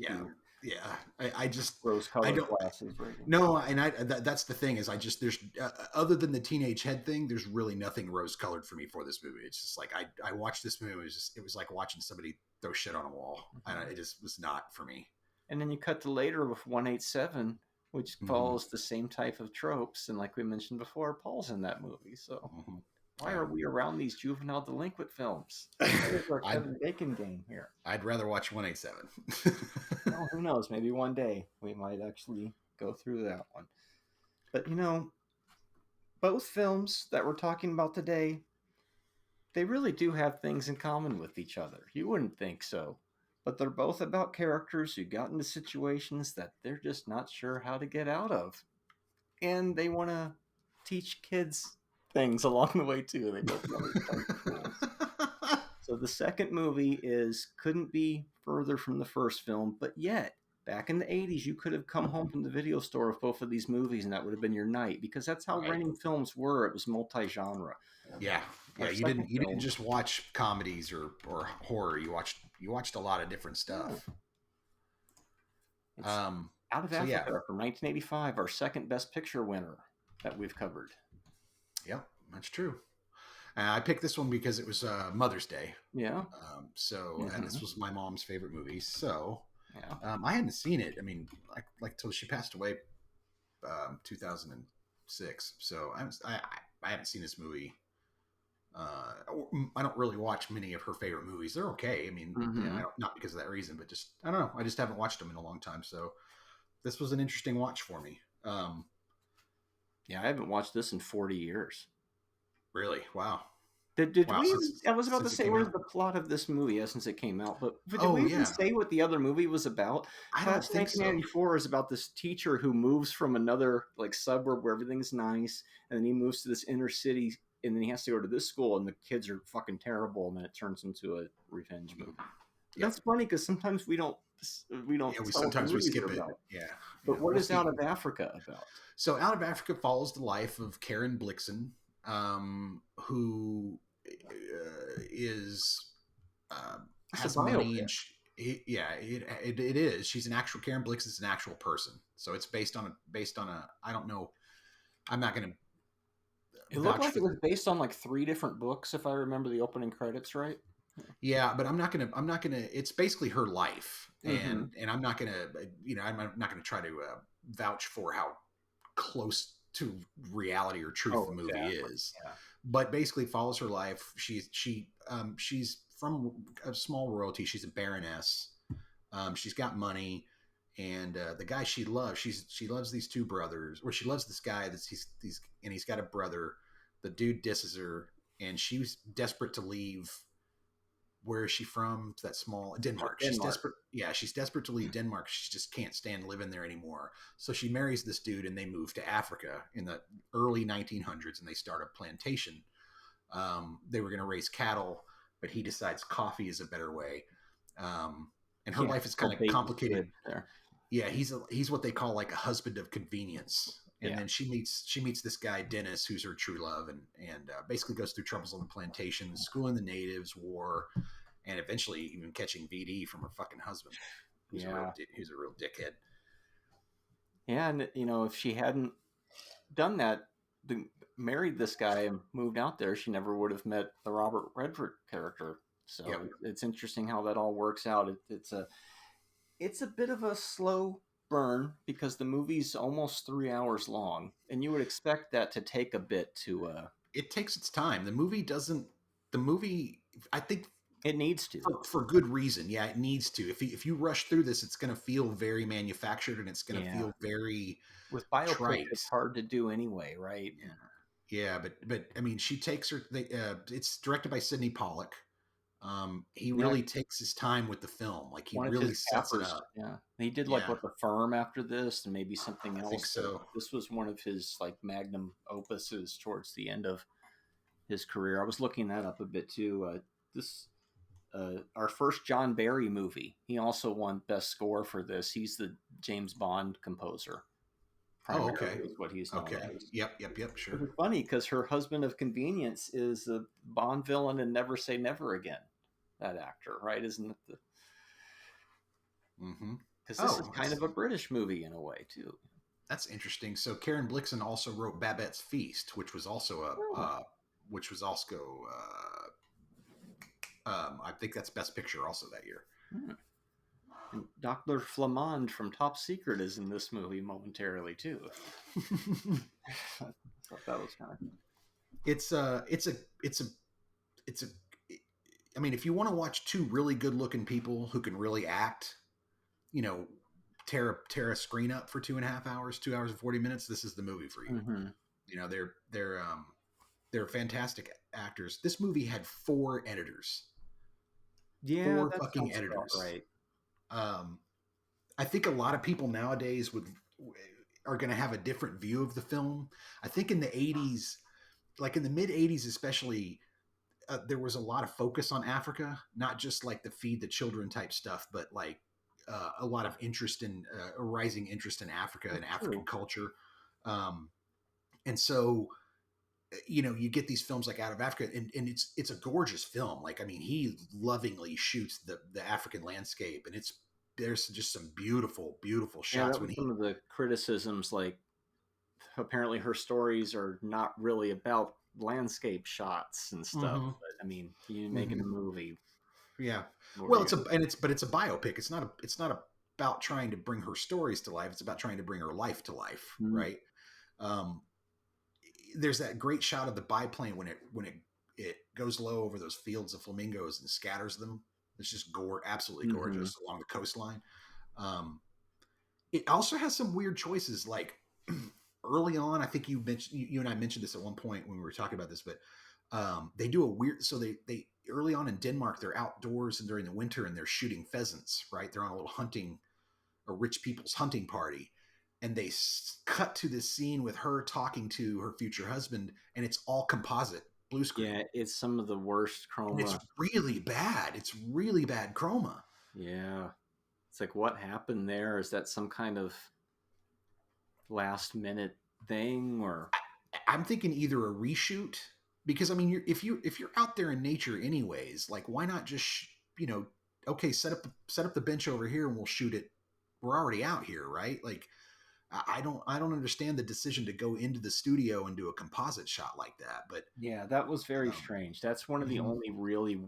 I just rose-colored glasses rating. No, and that's the thing is there's other than the Teenage Head thing, there's really nothing rose-colored for me for this movie. It's just like I watched this movie. It was like watching somebody throw shit on a wall, and it just was not for me. And then you cut to later with 187, which follows the same type of tropes, and like we mentioned before, Paul's in that movie. So why are we around these juvenile delinquent films? There's our Kevin Bacon game here. I'd rather watch 187. Well, who knows? Maybe one day we might actually go through that one. But both films that we're talking about today, they really do have things in common with each other. You wouldn't think so. But they're both about characters who got into situations that they're just not sure how to get out of. And they want to teach kids things along the way, too. They both know So the second movie couldn't be further from the first film, but yet back in the 80s, you could have come home from the video store with both of these movies, and that would have been your night, because that's how renting films were. It was multi-genre. Yeah, yeah. You didn't just watch comedies or horror. You watched a lot of different stuff. Yeah. Out of Africa from 1985, our second Best Picture winner that we've covered. Yep, that's true. I picked this one because it was Mother's Day. Yeah. And this was my mom's favorite movie. So I hadn't seen it. I mean, like till she passed away, 2006. So I haven't seen this movie. I don't really watch many of her favorite movies. They're okay. I mean, not because of that reason, but just I don't know. I just haven't watched them in a long time. So this was an interesting watch for me. I haven't watched this in 40 years. Really? Wow. I was about to say, where's the plot of this movie since it came out, but did we even say what the other movie was about? I don't think 1994 is about this teacher who moves from another like suburb where everything's nice, and then he moves to this inner city, and then he has to go to this school, and the kids are fucking terrible, and then it turns into a revenge movie. Yep. That's funny because sometimes we don't. Sometimes we skip it. Yeah. But what is Out of Africa about? So Out of Africa follows the life of Karen Blixen, who is has money, and it is. She's an actual Karen Blixen's an actual person. So it's based on a. I don't know. I'm not going to. It looked like it was based on like 3 different books, if I remember the opening credits right. Yeah, but I'm not gonna. It's basically her life, and I'm not gonna. I'm not gonna try to vouch for how close to reality or truth the movie is. Yeah. But basically, follows her life. She's from a small royalty. She's a baroness. She's got money, and the guy she loves. She loves these 2 brothers, or she loves this guy and he's got a brother. The dude disses her, and she's desperate to leave. Where is she from? That small Denmark. She's desperate. Yeah, she's desperate to leave Denmark. She just can't stand living there anymore. So she marries this dude, and they move to Africa in the early 1900s, and they start a plantation. They were going to raise cattle, but he decides coffee is a better way. And her life is kind of complicated. Yeah, he's what they call like a husband of convenience. And then she meets this guy Dennis, who's her true love, and basically goes through troubles on the plantation, schooling the natives, war, and eventually even catching VD from her fucking husband, who's a real dickhead. Yeah, and if she hadn't done that, married this guy and moved out there, she never would have met the Robert Redford character. So it's interesting how that all works out. It's a bit of a slow burn because the movie's almost 3 hours long, and you would expect that to take a bit to it takes its time. The movie I think it needs to for good reason. Yeah, it needs to. If you rush through this, it's going to feel very manufactured, and it's going to feel very with biopic. It's hard to do anyway, right? Yeah, but I mean, she takes her. It's directed by Sidney Pollack. He really takes his time with the film. Like he really sets it up. Yeah, he did like what The Firm after this, and maybe something else. I think so. This was one of his like magnum opuses towards the end of his career. I was looking that up a bit too. Our first John Barry movie. He also won Best Score for this. He's the James Bond composer. Okay. Is what he's known as. Yep. Sure. It's funny because her husband of convenience is a Bond villain in Never Say Never Again. That actor, right? Isn't it the? Because this is kind of a British movie in a way too. That's interesting. So Karen Blixen also wrote Babette's Feast, which was also I think that's Best Picture also that year. And Dr. Flamande from Top Secret is in this movie momentarily too. I thought that was kind of. I mean, if you want to watch 2 really good looking people who can really act, tear a screen up for 2.5 hours, 2 hours and 40 minutes, this is the movie for you. They're fantastic actors. This movie had 4 editors. Yeah, 4 fucking editors. Right. I think a lot of people nowadays are going to have a different view of the film. I think in the 80s, like in the mid 80s, especially, there was a lot of focus on Africa, not just like the feed the children type stuff, but like a lot of interest in a rising interest in Africa and African True. culture. And so, you get these films like Out of Africa, and it's a gorgeous film. Like, I mean, he lovingly shoots the African landscape, and there's just some beautiful, beautiful Yeah, shots that when was some of the criticisms. Like, apparently her stories are not really about landscape shots and stuff. Mm-hmm. But I mean, you making Mm-hmm. a movie. Yeah. What are Well, you gonna it's a biopic. It's not about trying to bring her stories to life. It's about trying to bring her life to life, do? right? Um, there's that great shot of the biplane when it goes low over those fields of flamingos and scatters them. It's just absolutely Mm-hmm. gorgeous along the coastline. Um, it also has some weird choices, like early on. I think you and I mentioned this at one point when we were talking about this, but they do a weird. So they early on in Denmark, they're outdoors and during the winter, and they're shooting pheasants. Right, they're on a little a rich people's hunting party, and they cut to this scene with her talking to her future husband, and it's all composite blue screen. Yeah, it's some of the worst And it's chroma. really bad. It's really bad chroma. Yeah, it's like, what happened there? Is that some kind of last minute thing, or I'm thinking either a reshoot, because I mean, if you're out there in nature anyways, like why not just okay, set up the bench over here and we'll shoot it. We're already out here, right? Like I don't understand the decision to go into the studio and do a composite shot like that. But yeah, that was very strange. That's one of the mhm, only really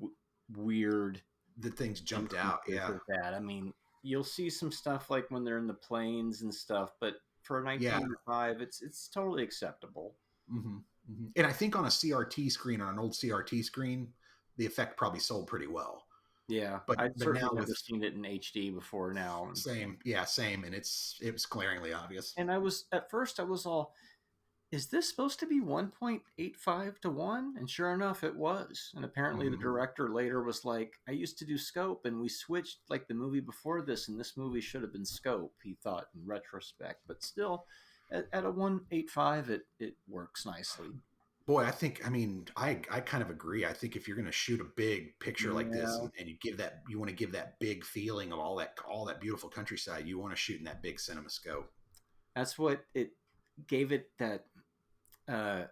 weird the things jumped out. instances Yeah, of that. I mean, you'll see some stuff like when they're in the planes and stuff, but for yeah. 1985, it's totally acceptable. Hmm. Hmm. And I think on a CRT screen, on an old CRT screen, the effect probably sold pretty well. Yeah, I'd But certainly now never with seen it in HD before now, same, yeah, same, and it was glaringly obvious. and I was at first I was all, is this supposed to be 1.85 to 1? And sure enough, it was. And apparently, the Hmm. director later was like, I used to do scope, and we switched like the movie before this, and this movie should have been scope, he thought in retrospect. But still, at a 1.85, it works nicely. Boy, I mean, I kind of agree. I think if you're going to shoot a big picture like this, Yeah, and you want to give that big feeling of all that beautiful countryside, you want to shoot in that big cinema scope. that's what it gave it that. Uh,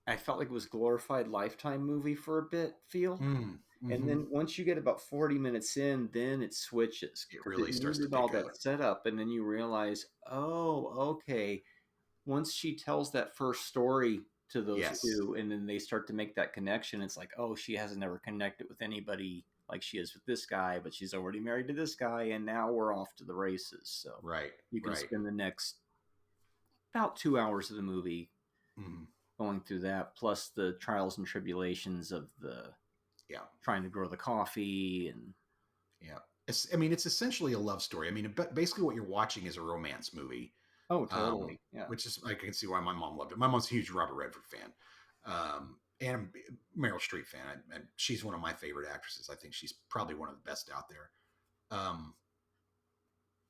I felt like it was glorified Lifetime movie for a bit feel. Mm, And hmm. then once you get about 40 minutes in, then it switches It because it really starts to needed all pick up. that setup. And then you realize, oh, okay. Once she tells that first story to those Yes, two, and then they start to make that connection, it's like, oh, she hasn't ever connected with anybody like she is with this guy, but she's already married to this guy. And now we're off to the races. So right, you can right. spend the next about 2 hours of the movie Mm, going through that, plus the trials and tribulations of the yeah, trying to grow the coffee and yeah. I mean, it's essentially a love story. I mean, basically, what you're watching is a romance movie, oh, totally. Yeah. which is I can see why my mom loved it. My mom's a huge Robert Redford fan, and a Meryl Streep fan, and she's one of my favorite actresses. I think she's probably one of the best out there. Um,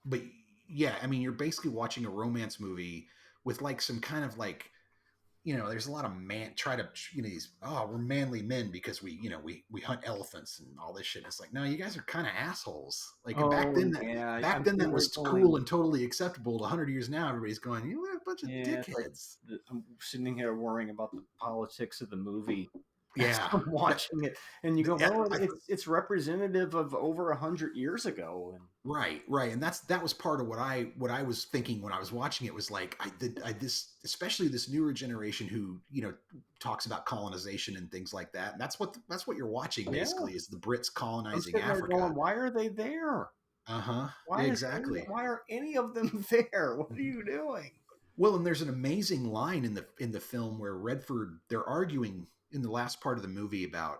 but yeah, I mean, you're basically watching a romance movie with like some kind of like there's a lot of these, oh, we're manly men because we hunt elephants and all this shit. It's like, no, you guys are kind of assholes. Like Oh, yeah. back I'm then that sitting there was cool going, and totally acceptable. 100 years now, everybody's going, are a bunch of yeah, it's like dickheads. I'm sitting here worrying about the politics of the movie as Yeah. I'm That, watching it, and you go, yeah, well, it's representative of over 100 years ago, and right, and that was part of what I was thinking when I was watching it was like this, especially this newer generation who talks about colonization and things like that. And that's what you're watching yeah, basically is the Brits I'm colonizing sitting there Africa. going, why are they there? Uh huh. Why is Exactly. why are any of them there? What are you doing? Well, and there's an amazing line in the film where Redford they're arguing in the last part of the movie about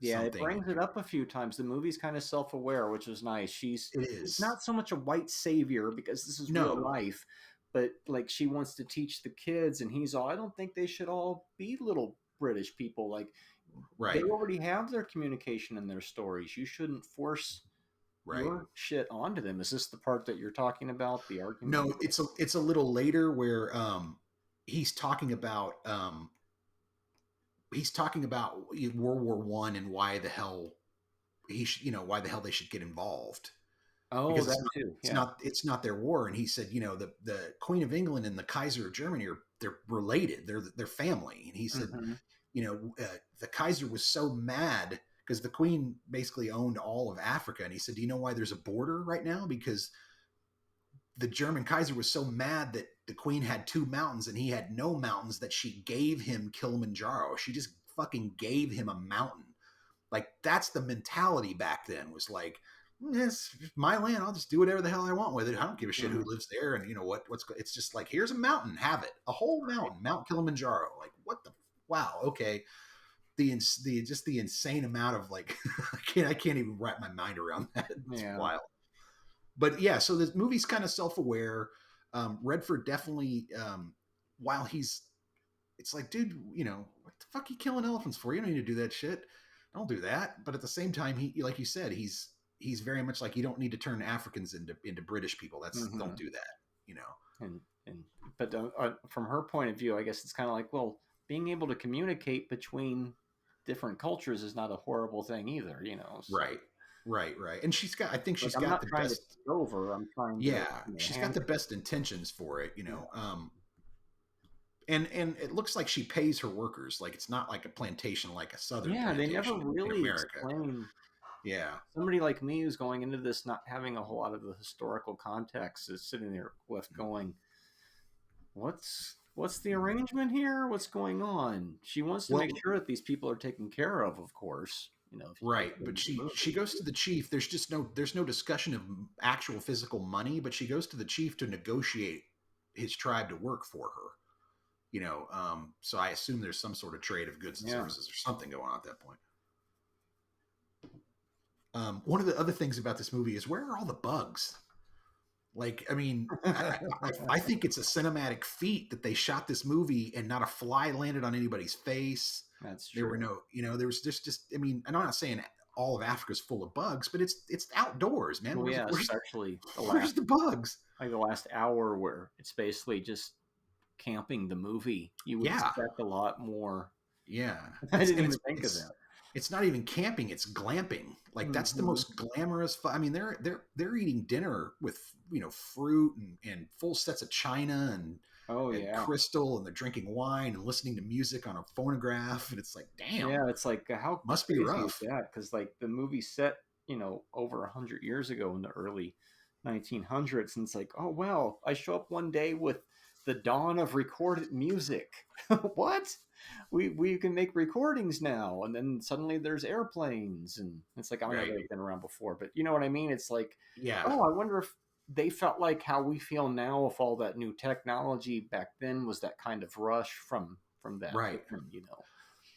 Yeah, it something. brings it up a few times. The movie's kind of self-aware, which is nice. It She's is not so much a white savior because this is real no life, but like she wants to teach the kids, and he's all, I don't think they should all be little British people. Like they right, already have their communication and their stories. You shouldn't force right. your shit onto them. Is this the part that you're talking about? The argument? No, it's a little later where he's talking about he's talking about World War One and why the hell why the hell they should get involved. Oh, because that too. Yeah. it's not their war. And he said, the Queen of England and the Kaiser of Germany they're related. They're family. And he said, the Kaiser was so mad because the Queen basically owned all of Africa. And he said, do you know why there's a border right now? Because the German Kaiser was so mad that the Queen had 2 mountains and he had no mountains, that she gave him Kilimanjaro. She just fucking gave him a mountain. Like, that's the mentality back then, was like, it's my land. I'll just do whatever the hell I want with it. I don't give a shit who lives there. And it's just like, here's a mountain, have it, a whole mountain, Mount Kilimanjaro. Like, what the, wow. Okay. The insane amount of like, I can't even wrap my mind around that. It's wild. But yeah, so this movie's kind of self-aware. Redford definitely, while it's like, dude, what the fuck are you killing elephants for? You don't need to do that shit. Don't do that. But at the same time, he, like you said, he's very much like, you don't need to turn Africans into British people. Don't do that, But from her point of view, I guess it's kind of like, well, being able to communicate between different cultures is not a horrible thing either, So. Right. And she's got the best over. I'm trying. She's got the best intentions for it, And it looks like she pays her workers. Like, it's not like a plantation, like a southern plantation. They never really in America. Explain. Yeah. Somebody like me who's going into this not having a whole lot of the historical context is sitting there left going, what's the arrangement here? What's going on? She wants to make sure that these people are taken care of course. Right. But she goes to the chief. There's no discussion of actual physical money, but she goes to the chief to negotiate his tribe to work for her. So I assume there's some sort of trade of goods and services or something going on at that point. One of the other things about this movie is, where are all the bugs? Like, I mean, I think it's a cinematic feat that they shot this movie and not a fly landed on anybody's face. That's true. There were no, there was just, I mean, and I'm not saying all of Africa's full of bugs, but it's outdoors, man. Where's the bugs? Like the last hour where it's basically just camping the movie. You would expect a lot more. Yeah. I didn't even think of that. It's not even camping, it's glamping. Like, that's the most glamorous. I mean, they're eating dinner with, fruit and full sets of china and crystal, and they're drinking wine and listening to music on a phonograph, and it's like, damn. Yeah, it's like, how must be rough. Yeah, because like the movie set, over 100 years ago in the early 1900s, and it's like, oh well, I show up one day with the dawn of recorded music. What? We can make recordings now, and then suddenly there's airplanes, and it's like, I don't know, they've been around before, but you know what I mean? It's like, I wonder if they felt like how we feel now, if all that new technology back then was that kind of rush from that, right?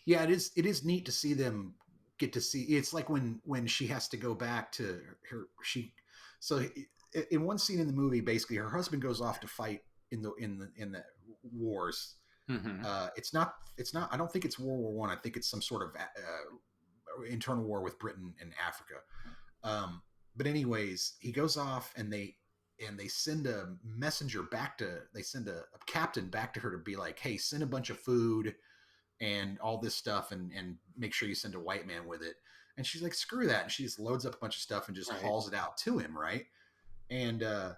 Yeah, it is neat to see them get to see. It's like when she has to go back to her. So in one scene in the movie, basically her husband goes off to fight in the wars. Mm-hmm. It's not. I don't think it's World War One. I think it's some sort of internal war with Britain and Africa. But anyways, he goes off, and they send a messenger back to. They send a captain back to her to be like, hey, send a bunch of food and all this stuff, and make sure you send a white man with it. And she's like, screw that, and she just loads up a bunch of stuff and just hauls it out to him, right? And how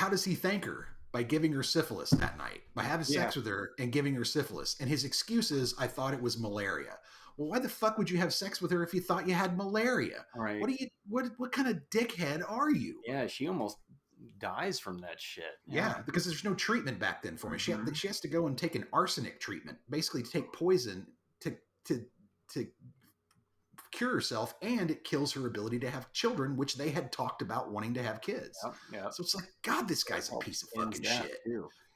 does he thank her? By giving her syphilis that night, by having sex with her and giving her syphilis. And his excuse is, I thought it was malaria. Well, why the fuck would you have sex with her if you thought you had malaria? Right. What kind of dickhead are you? Yeah, she almost dies from that shit. Yeah, because there's no treatment back then for me. Mm-hmm. She has to go and take an arsenic treatment, basically to take poison to cure herself, and it kills her ability to have children, which they had talked about wanting to have kids. Yeah. So it's like, God, this guy's a piece of fucking shit.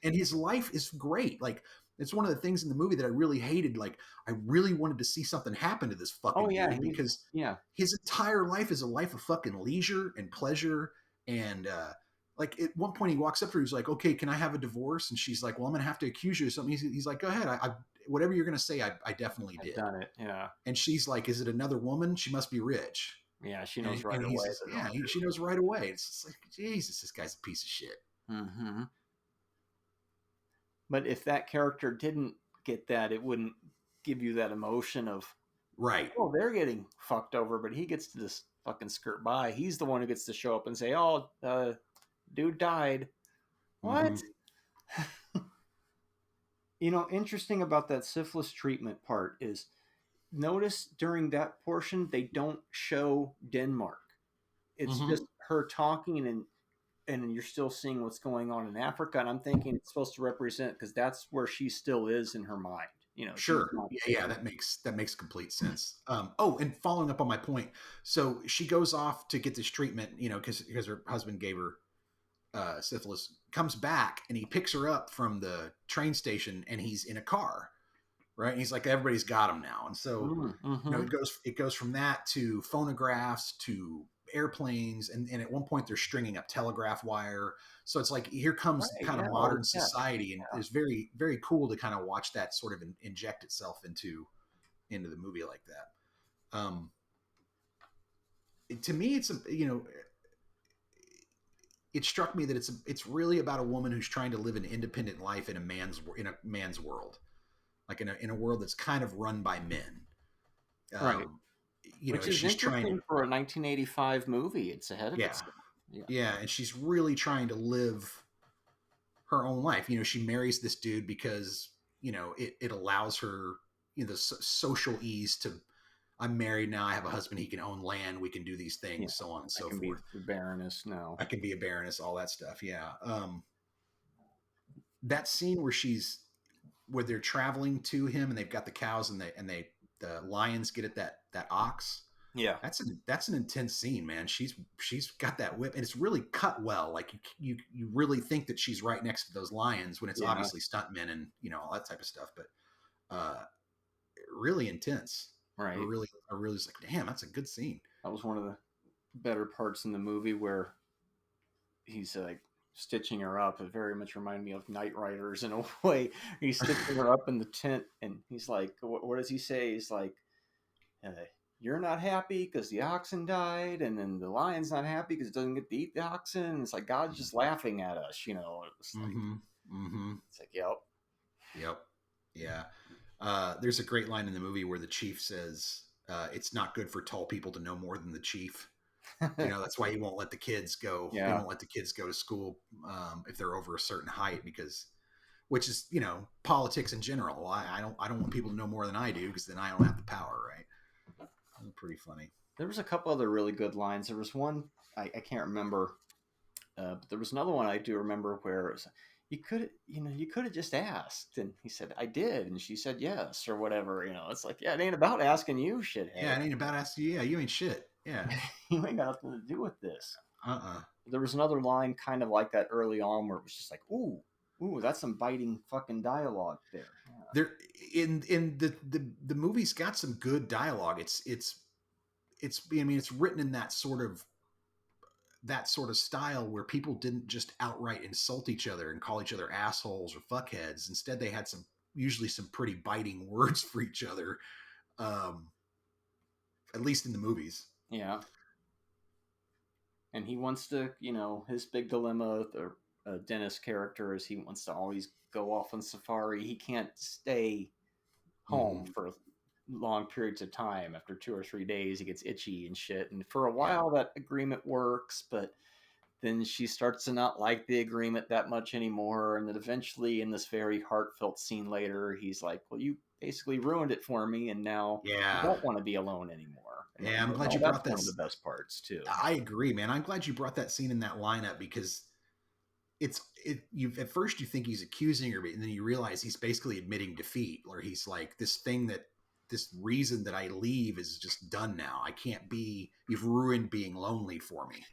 And his life is great. Like, it's one of the things in the movie that I really hated. Like, I really wanted to see something happen to this fucking dude, because his entire life is a life of fucking leisure and pleasure. And like, at one point he walks up to her, he's like, okay, can I have a divorce? And she's like, well, I'm gonna have to accuse you of something. He's like, go ahead. I whatever you're going to say, I definitely did. I've done it. Yeah. And she's like, is it another woman? She must be rich. Yeah. She knows right away. She knows right away. It's just like, Jesus, this guy's a piece of shit. Mm-hmm. But if that character didn't get that, it wouldn't give you that emotion of, right. Oh, they're getting fucked over, but he gets to just fucking skirt by. He's the one who gets to show up and say, "Oh, dude died." Mm-hmm. What? You know, interesting about that syphilis treatment part is notice during that portion they don't show Denmark. It's Mm-hmm. just her talking, and you're still seeing what's going on in Africa. And I'm thinking it's supposed to represent, because that's where she still is in her mind. You know, she's Sure. not Yeah, taken. that makes complete sense. Oh, and following up on my point, so she goes off to get this treatment, you know, because her husband gave her syphilis. Comes back and he picks her up from the train station, and he's in a car, right? And he's like, everybody's got him now, and so you know, Mm-hmm. it goes from that to phonographs to airplanes, and at one point they're stringing up telegraph wire. So it's like, here comes Right. kind of Yeah. All modern the tech. society, and it's very, very cool to kind of watch that sort of inject itself into the movie like that. To me, it's a, you know, it struck me that it's really about a woman who's trying to live an independent life in a man's world, like in a world that's kind of run by men. Right. Um, you know, Which and is she's trying to, interesting for a 1985 movie. It's ahead of yeah, itself. Yeah. yeah, and she's really trying to live her own life. You know, she marries this dude because, you know, it allows her, you know, the social ease to, I'm married now, I have a husband, he can own land, we can do these Yeah. things, so on and I so can be forth. the Baroness now. I can be a baroness, all that stuff. Yeah. That scene where they're traveling to him and they've got the cows, and the lions get at that ox. Yeah. That's an intense scene, man. She's got that whip, and it's really cut well. Like you really think that she's right next to those lions when it's Yeah. obviously stuntmen and, you know, all that type of stuff. But uh, really intense. Right. I really was like, damn, that's a good scene. That was one of the better parts in the movie where he's like stitching her up. It very much reminded me of Night Riders in a way. He's stitching her up in the tent, and he's like, what does he say? He's like, uh, "You're not happy because the oxen died, and then the lion's not happy because it doesn't get to eat the oxen." It's like God's just laughing at us, you know. Mm-hmm. Mm-hmm. It's like, yep. Yep. Yeah. There's a great line in the movie where the chief says, "It's not good for tall people to know more than the chief." You know, that's why he won't let the kids go. He Yeah. won't let the kids go to school if they're over a certain height, because, which is, you know, politics in general. I don't want people to know more than I do, because then I don't have the power, right? Pretty funny. There was a couple other really good lines. There was one I can't remember, but there was another one I do remember where it was, you could have just asked, and he said, "I did," and she said yes, or whatever. You know, it's like, yeah, it ain't about asking you, Yeah, shithead. it ain't about asking you. Yeah, you ain't shit. Yeah. You ain't got nothing to do with this. Uh-uh. There was another line kind of like that early on where it was just like, ooh, that's some biting fucking dialogue there. Yeah. There, in the movie's got some good dialogue. I mean, it's written in that sort of style where people didn't just outright insult each other and call each other assholes or fuckheads. Instead, they had usually some pretty biting words for each other, um, at least in the movies. Yeah. And he wants to, his big dilemma, the Dennis character, is he wants to always go off on safari. He can't stay home Mm-hmm. for long periods of time. After 2 or 3 days, he gets itchy and shit. And for a Yeah. while, that agreement works, but then she starts to not like the agreement that much anymore. And then eventually, in this very heartfelt scene later, he's like, "Well, you basically ruined it for me, and now I Yeah. don't want to be alone anymore." And Yeah. I'm I'm like, glad oh, you that's brought that. one of the best parts too. I agree, man. I'm glad you brought that scene in that lineup, because you at first you think he's accusing her, and then you realize he's basically admitting defeat, or he's like, this reason that I leave is just done now. I can't be, you've ruined being lonely for me.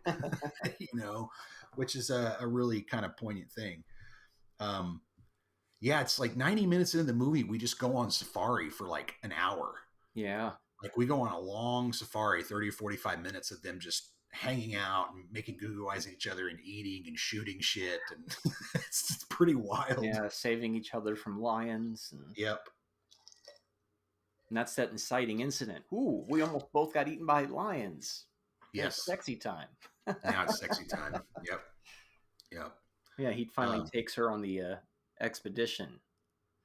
You know, which is a really kind of poignant thing. Yeah, it's like 90 minutes into the movie, we just go on safari for like an hour. Yeah. Like, we go on a long safari, 30 or 45 minutes of them just hanging out and making goo eyes at each other and eating and shooting shit. And it's pretty wild. Yeah, saving each other from lions. Yep. And that's that inciting incident. Ooh, we almost both got eaten by lions. It's Yes. sexy time. Now it's sexy time. Yep. Yep. Yeah, he finally takes her on the expedition.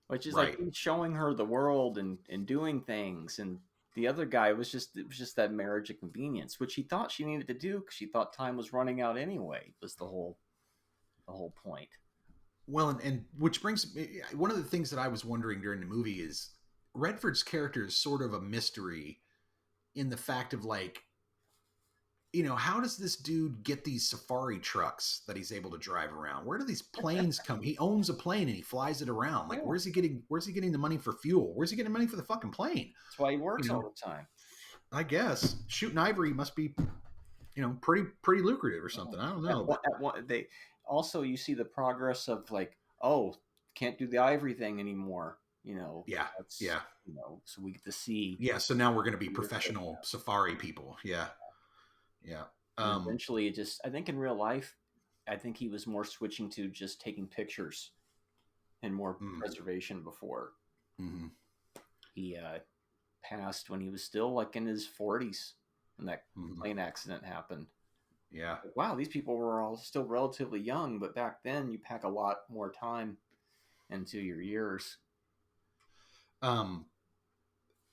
which is like showing her the world and doing things. And the other guy was just that marriage of convenience, which he thought she needed to do because she thought time was running out anyway. Was the whole point. Well, and which brings me, one of the things that I was wondering during the movie is Redford's character is sort of a mystery in the fact of like, you know, how does this dude get these safari trucks that he's able to drive around? Where do these planes come? He owns a plane and he flies it around. Like, where's he getting the money for fuel? Where's he getting money for the fucking plane? That's why he works all the time. I guess shooting ivory must be, you know, pretty lucrative or something. I don't know. Also, you see the progress of like, oh, can't do the ivory thing anymore. You know, yeah. You know, so we get to see. Yeah, so now we're going to be professional safari people. Yeah. Eventually, I think in real life, I think he was more switching to just taking pictures and more preservation before. Mm-hmm. He passed when he was still like in his 40s, and that plane accident happened. Yeah. Wow, these people were all still relatively young, but back then you pack a lot more time into your years.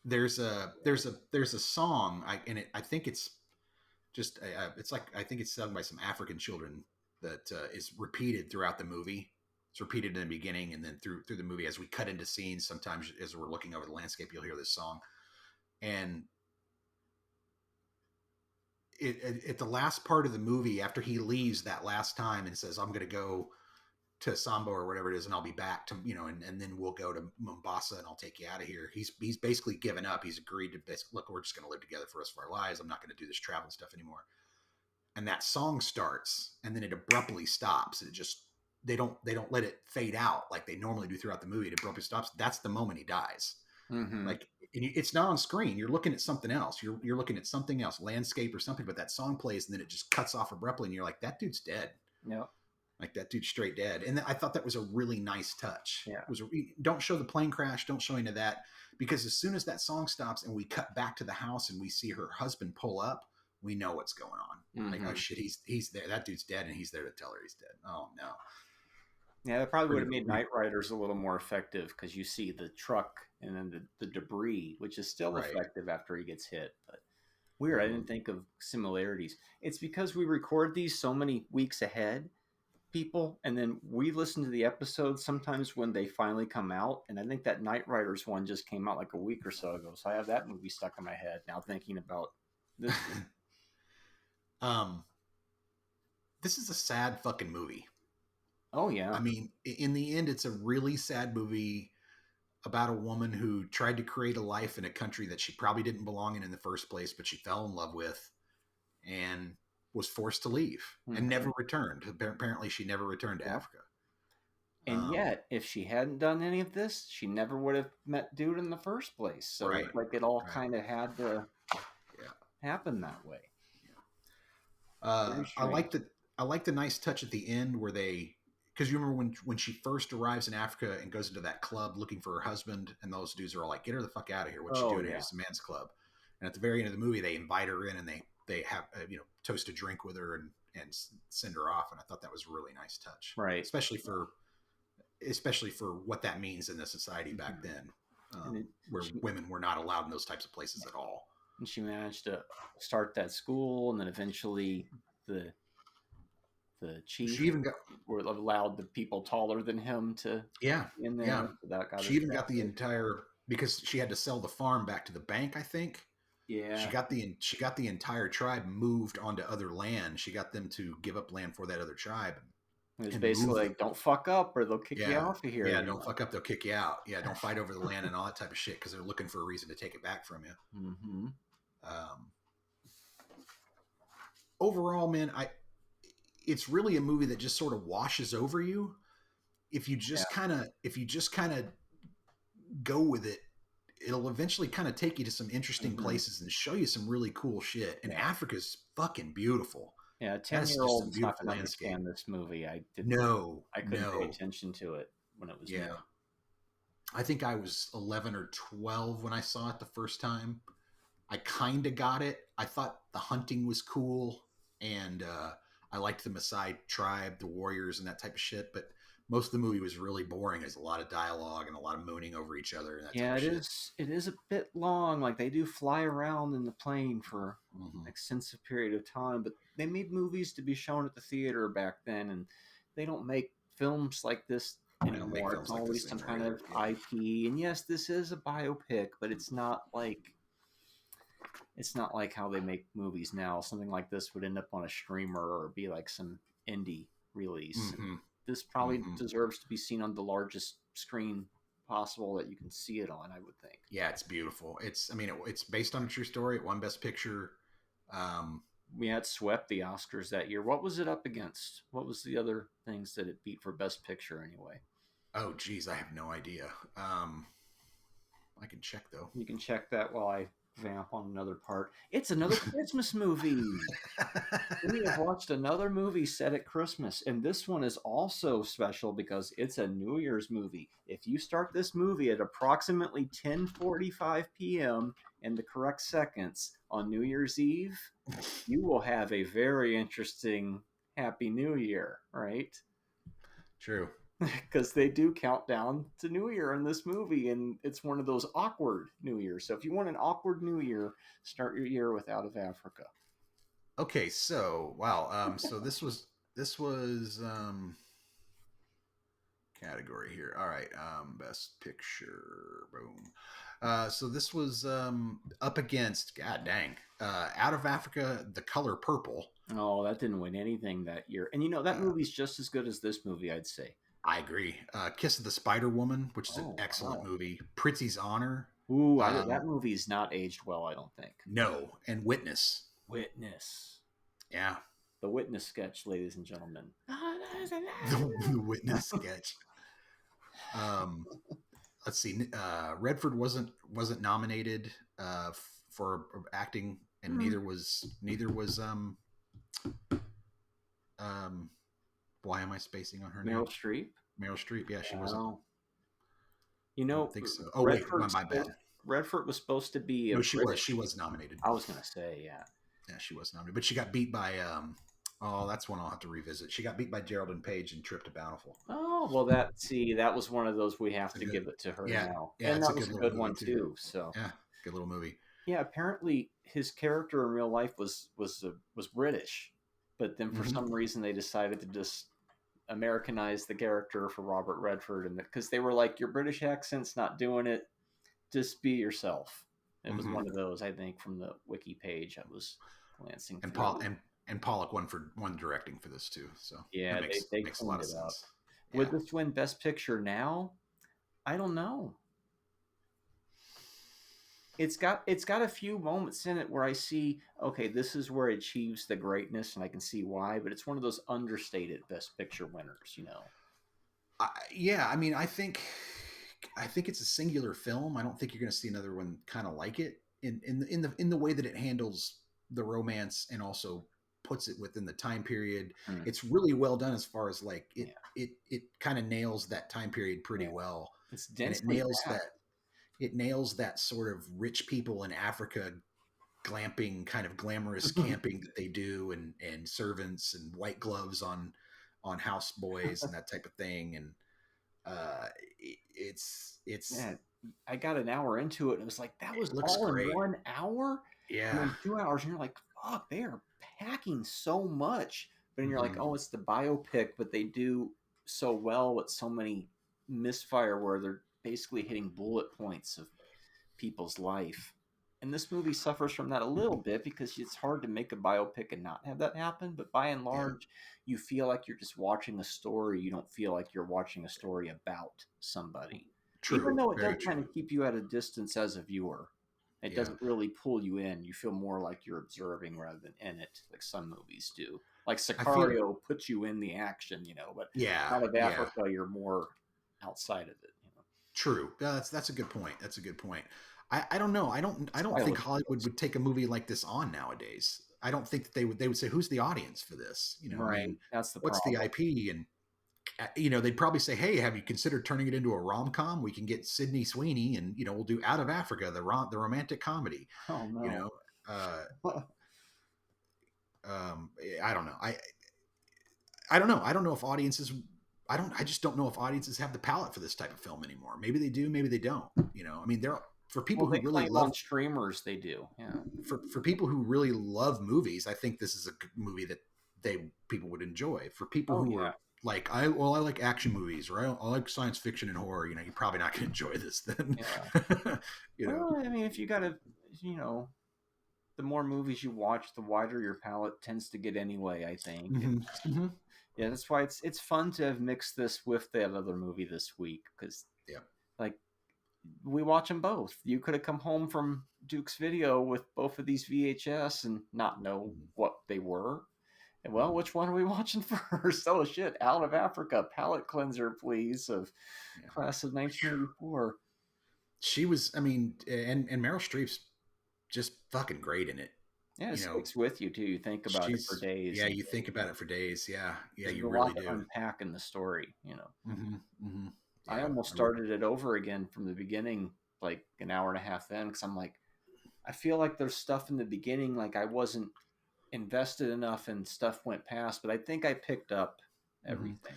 There's a song, I think it's just it's like, I think it's sung by some African children that is repeated throughout the movie. It's repeated in the beginning, and then through the movie as we cut into scenes. Sometimes as we're looking over the landscape, you'll hear this song, and at the last part of the movie, after he leaves that last time and says, "I'm going to go to Sambo or whatever it is, and I'll be back to, you know, and then we'll go to Mombasa and I'll take you out of here." He's basically given up. He's agreed to basically, look, we're just going to live together for the rest of our lives. I'm not going to do this travel stuff anymore. And that song starts, and then it abruptly stops. It just, they don't let it fade out like they normally do throughout the movie. It abruptly stops. That's the moment he dies. Mm-hmm. Like, it's not on screen. You're looking at something else. You're looking at something else, landscape or something. But that song plays, and then it just cuts off abruptly, and you're like, that dude's dead. Yep. Like, that dude's straight dead. And I thought that was a really nice touch. Yeah. Don't show the plane crash. Don't show any of that, because as soon as that song stops and we cut back to the house and we see her husband pull up, we know what's going on. Mm-hmm. Like, oh shit, he's there. That dude's dead, and he's there to tell her he's dead. Oh no. Yeah, that probably would have made Night Riders a little more effective, because you see the truck and then the debris, which is still effective after he gets hit. But weird, I didn't think of similarities. It's because we record these so many weeks ahead, people, and then we listen to the episodes sometimes when they finally come out. And I think that Night Riders one just came out like a week or so ago, so I have that movie stuck in my head now thinking about this one. This is a sad fucking movie. Oh yeah. I mean, in the end, it's a really sad movie about a woman who tried to create a life in a country that she probably didn't belong in the first place, but she fell in love with and was forced to leave and never returned. Apparently she never returned to Africa. And yet, if she hadn't done any of this, she never would have met dude in the first place. So it's like it all kind of had to happen that way. I like the nice touch at the end where because you remember when she first arrives in Africa and goes into that club looking for her husband, and those dudes are all like, "Get her the fuck out of here! What's she doing here? It's a man's club." And at the very end of the movie, they invite her in and they have toast a drink with her and send her off. And I thought that was a really nice touch, right? Especially for what that means in the society back then, where women were not allowed in those types of places at all. And she managed to start that school, and then eventually the chief allowed the people taller than him to in there. Yeah. She even got the entire, because she had to sell the farm back to the bank, I think. Yeah. She got the entire tribe moved onto other land. She got them to give up land for that other tribe. It was basically like, don't fuck up or they'll kick you off of here. Yeah, don't fuck up, they'll kick you out. Yeah, don't fight over the land and all that type of shit, because they're looking for a reason to take it back from you. Mm-hmm. Overall, man, it's really a movie that just sort of washes over you. If you just kind of go with it, it'll eventually kind of take you to some interesting places and show you some really cool shit. And Africa's fucking beautiful. Yeah, 10-year-old's not going to understand this movie. I couldn't pay attention to it when it was new. I think I was 11 or 12 when I saw it the first time. I kind of got it. I thought the hunting was cool, and I liked the Maasai tribe, the warriors, and that type of shit. But most of the movie was really boring. There's a lot of dialogue and a lot of mooning over each other and that type Yeah, of it shit. is. It is a bit long. Like they do fly around in the plane for an extensive period of time, but they made movies to be shown at the theater back then, and they don't make films like this They don't make anymore. It's films like this always some anymore kind either. of IP. And yes, this is a biopic, but it's not like how they make movies now. Something like this would end up on a streamer or be like some indie release. Mm-hmm. This probably deserves to be seen on the largest screen possible that you can see it on, I would think. Yeah, it's beautiful. It's based on a true story. It won Best Picture. We had swept the Oscars that year. What was it up against? What was the other things that it beat for Best Picture anyway? Oh, geez, I have no idea. I can check though. You can check that while I vamp on another part. It's another Christmas movie. We have watched another movie set at Christmas, and this one is also special because it's a New Year's movie. If you start this movie at approximately 10:45 p.m. in the correct seconds on New Year's Eve, you will have a very interesting Happy New Year, right? True. Because they do count down to New Year in this movie, and it's one of those awkward New Years. So if you want an awkward New Year, start your year with Out of Africa. Okay, so wow. So this was category here. All right. Best Picture. Boom. So this was up against, god dang, Out of Africa, The Color Purple. Oh, that didn't win anything that year. And that movie's just as good as this movie, I'd say. I agree. Kiss of the Spider Woman, which is an excellent movie. Prizzi's Honor. Ooh, that movie's not aged well, I don't think. No. And Witness. Yeah. The Witness sketch, ladies and gentlemen. The Witness sketch. Let's see. Redford wasn't nominated for acting, and neither was why am I spacing on her name? Meryl Streep. Yeah, she wasn't. I don't think so. Oh, Redford, wait, my bad. Redford was supposed to be. She was nominated. I was gonna say, yeah. Yeah, she was nominated, but she got beat by. That's one I'll have to revisit. She got beat by Geraldine Page in Trip to Bountiful. Oh well, that was one of those we have to give it to her now. Yeah, and that was a good one too. So yeah, good little movie. Yeah, apparently his character in real life was British, but then for some reason they decided to just Americanize the character for Robert Redford, and because they were like, your British accent's not doing it, just be yourself. It was one of those, I think, from the wiki page I was glancing through. And Pollock won directing for this too. So yeah, they makes a lot of sense. Yeah. Would this win Best Picture now? I don't know. It's got a few moments in it where I see, okay, this is where it achieves the greatness, and I can see why. But it's one of those understated Best Picture winners, Yeah, I mean, I think it's a singular film. I don't think you're going to see another one kind of like it in the way that it handles the romance and also puts it within the time period. It's really well done as far as like it kind of nails that time period pretty well. It's densely it nails that sort of rich people in Africa glamping, kind of glamorous camping that they do, and servants and white gloves on house boys and that type of thing. And it's man, I got an hour into it and it was like, that was all great. In 1 hour. Yeah. And 2 hours, and you're like, fuck, they are packing so much. But then you're like, oh, it's the biopic, but they do so well with so many misfire where they're basically hitting bullet points of people's life. And this movie suffers from that a little bit because it's hard to make a biopic and not have that happen. But by and large, you feel like you're just watching a story. You don't feel like you're watching a story about somebody. True. Even though it does kind of keep you at a distance as a viewer. It doesn't really pull you in. You feel more like you're observing rather than in it, like some movies do. Like Sicario puts you in the action, but Out of Africa, you're more outside of it. True. That's a good point. I don't know. I don't think Hollywood would take a movie like this on nowadays. I don't think that they would say, who's the audience for this? Right. I mean, that's the what's problem. The IP? And they'd probably say, hey, have you considered turning it into a rom-com? We can get Sydney Sweeney and, we'll do Out of Africa, the romantic comedy. Oh, no. I don't know. I don't know. I don't know if audiences I just don't know if audiences have the palate for this type of film anymore. Maybe they do, maybe they don't. You know, I mean, there for people who really love on streamers, they do. Yeah. For people who really love movies, I think this is a movie that people would enjoy. For people who are like, I like action movies, or I like science fiction and horror. You know, you're probably not going to enjoy this then. Yeah. Well, I mean, if you got to, you know, the more movies you watch, the wider your palette tends to get anyway, I think. Mm-hmm. Yeah, that's why it's fun to have mixed this with that other movie this week, because like we watch them both. You could have come home from Duke's Video with both of these VHS and not know what they were. And well, which one are we watching first? Oh shit, Out of Africa, palette cleanser, please, of class of 1984. She was, I mean, and Meryl Streep's just fucking great in it. Yeah, it sticks with you too. You think about it for days. Yeah, you think about it for days. Yeah, you really do. Unpack in the story, you know. Yeah, I almost started it over again from the beginning, like an hour and a half in, because I'm like, I feel like there's stuff in the beginning, like I wasn't invested enough and stuff went past, but I think I picked up everything.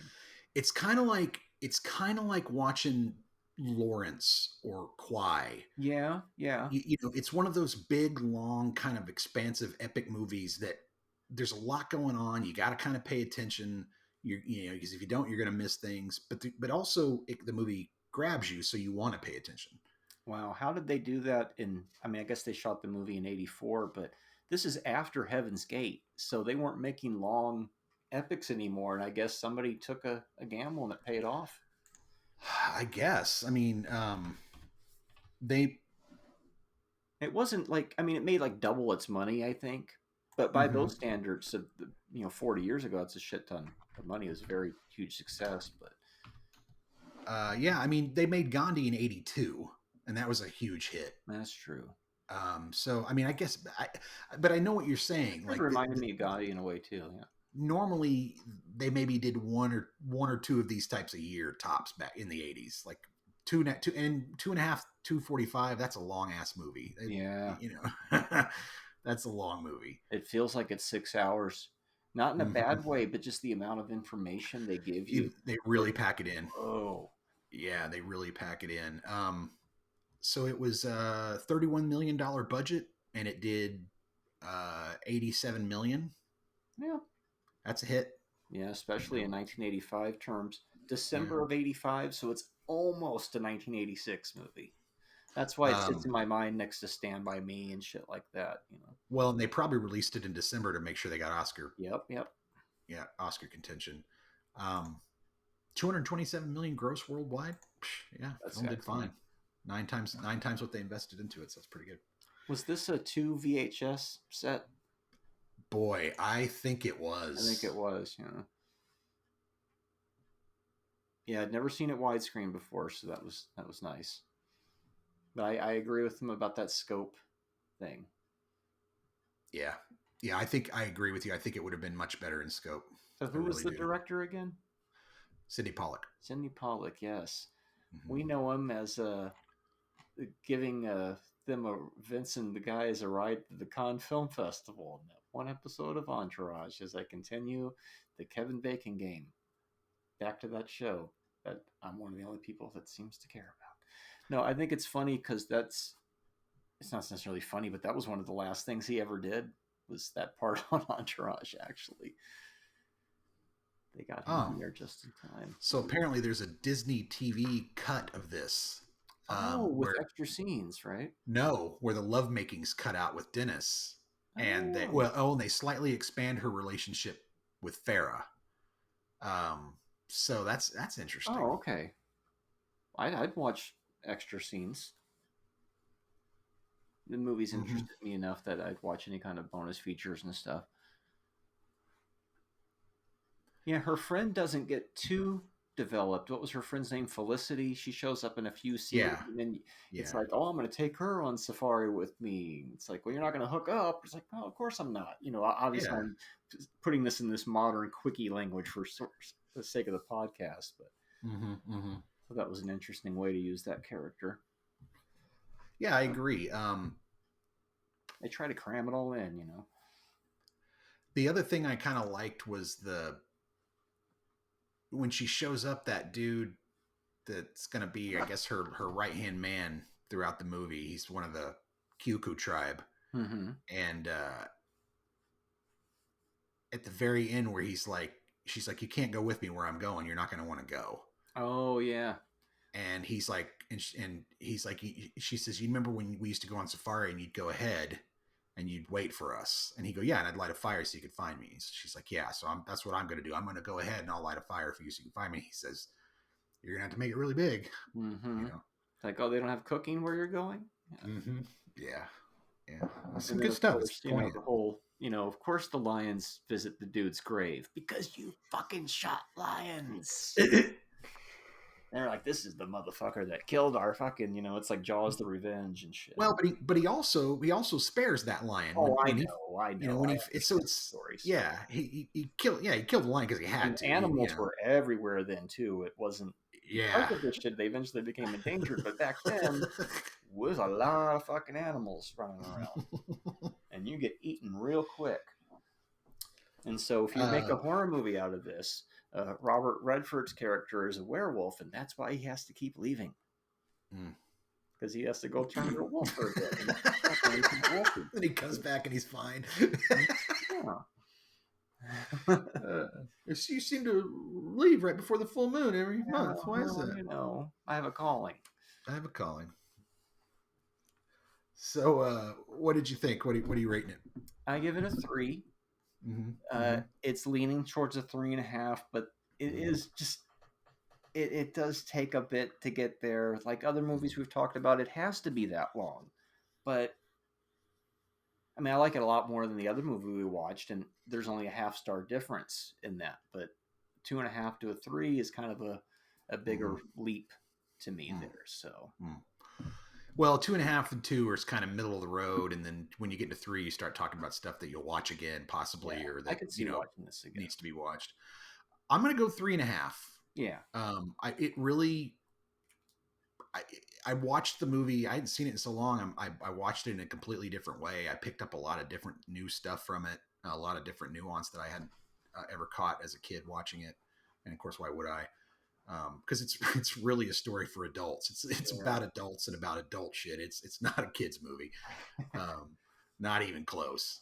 It's kind of like watching Lawrence or Kwai. Yeah. You know, it's one of those big, long, kind of expansive, epic movies that there's a lot going on. You got to kind of pay attention. You know, because if you don't, you're going to miss things. But also, the movie grabs you, so you want to pay attention. Wow, how did they do that? I mean, I guess they shot the movie in '84, but this is after Heaven's Gate, so they weren't making long epics anymore. And I guess somebody took a gamble and it paid off. I guess. I mean, It wasn't like, I mean, it made like double its money, I think. But by those standards of 40 years ago, it's a shit ton of money. It was a very huge success. But yeah, I mean, they made Gandhi in '82, and that was a huge hit. That's true. So I mean, I guess, but I know what you're saying. It reminded me of Gandhi in a way too. Yeah. Normally, they maybe did one or two of these types a year tops back in the '80s, like two and a half, 2:45. That's a long ass movie. Yeah, you know, that's a long movie. It feels like it's 6 hours, not in a bad way, but just the amount of information they give you. They really pack it in. Oh, yeah, they really pack it in. So it was a $31 million budget, and it did 87 million. Yeah, that's a hit. Yeah, especially in 1985 terms. December of '85, so it's almost a 1986 movie. That's why it sits in my mind next to Stand By Me and shit like that, you know. Well, and they probably released it in December to make sure they got Oscar. Yep. Yeah, Oscar contention. 227 million gross worldwide. Yeah, film did fine. Nine times what they invested into it, so that's pretty good. Was this a 2 VHS set? Boy, I think it was. I think it was, yeah. Yeah, I'd never seen it widescreen before, so that was nice. But I agree with him about that scope thing. Yeah, I think I agree with you. I think it would have been much better in scope. So who was the director again? Sidney Pollack. Sidney Pollack, yes. We know him as giving Vince and the guys a ride to the Cannes Film Festival in that one episode of Entourage as I continue the Kevin Bacon game. Back to that show that I'm one of the only people that seems to care about. No, I think it's funny because it's not necessarily funny, but that was one of the last things he ever did was that part on Entourage, actually. They got him in there just in time. So apparently there's a Disney TV cut of this. With extra scenes, right? No, where the lovemaking cut out with Dennis. And they slightly expand her relationship with Farrah. So that's interesting. Oh, okay. I'd watch extra scenes. The movie's interested me enough that I'd watch any kind of bonus features and stuff. Yeah, her friend doesn't get too developed. What was her friend's name? Felicity. She shows up in a few scenes. Yeah. And then it's like, oh, I'm going to take her on safari with me. It's like, well, you're not going to hook up. It's like, oh, of course I'm not. You know, obviously I'm putting this in this modern quickie language for the sake of the podcast. But so that was an interesting way to use that character. Yeah, I agree. They try to cram it all in, you know. The other thing I kind of liked was when she shows up, that dude that's gonna be, I guess, her right hand man throughout the movie. He's one of the Kyuku tribe, and at the very end, where she's like, "You can't go with me where I'm going. You're not gonna want to go." Oh yeah. And he's like, and he's like, she says, "You remember when we used to go on safari and you'd go ahead and you'd wait for us?" And he go, "Yeah, and I'd light a fire so you could find me." So she's like, "Yeah, so that's what I'm going to do. I'm going to go ahead and I'll light a fire for you so you can find me." He says, "You're going to have to make it really big." You know, like, oh, they don't have cooking where you're going. Yeah, yeah, that's some and good then, of stuff. course, the whole, of course the lions visit the dude's grave because you fucking shot lions. They're like, this is the motherfucker that killed our fucking, it's like Jaws the Revenge and shit. Well, but he also spares that lion. Oh, I know. When he stories. Yeah, he killed the lion because he had to. Animals were everywhere then too. It wasn't because of this shit. They eventually became endangered, but back then was a lot of fucking animals running around, and you get eaten real quick. And so, if you make a horror movie out of this, Robert Redford's character is a werewolf, and that's why he has to keep leaving. Because he has to go turn into a wolf for a bit. Then he comes back and he's fine. You seem to leave right before the full moon every month. Why is that? I have a calling. So, what did you think? What are you rating it? I give it a 3. It's leaning towards a 3.5, but it is just it does take a bit to get there. Like other movies we've talked about, it has to be that long. But I mean, I like it a lot more than the other movie we watched, and there's only a half-star difference in that. But 2.5 to a 3 is kind of a bigger leap to me there. So. Well, 2.5 and 2 are kind of middle of the road, and then when you get to 3, you start talking about stuff that you'll watch again, possibly, or that I could see watching this again. Needs to be watched. I'm going to go 3.5. Yeah. I watched the movie. I hadn't seen it in so long. I watched it in a completely different way. I picked up a lot of different new stuff from it, a lot of different nuance that I hadn't ever caught as a kid watching it, and of course, why would I? Because it's really a story for adults. It's about adults and about adult shit. It's not a kids movie, not even close.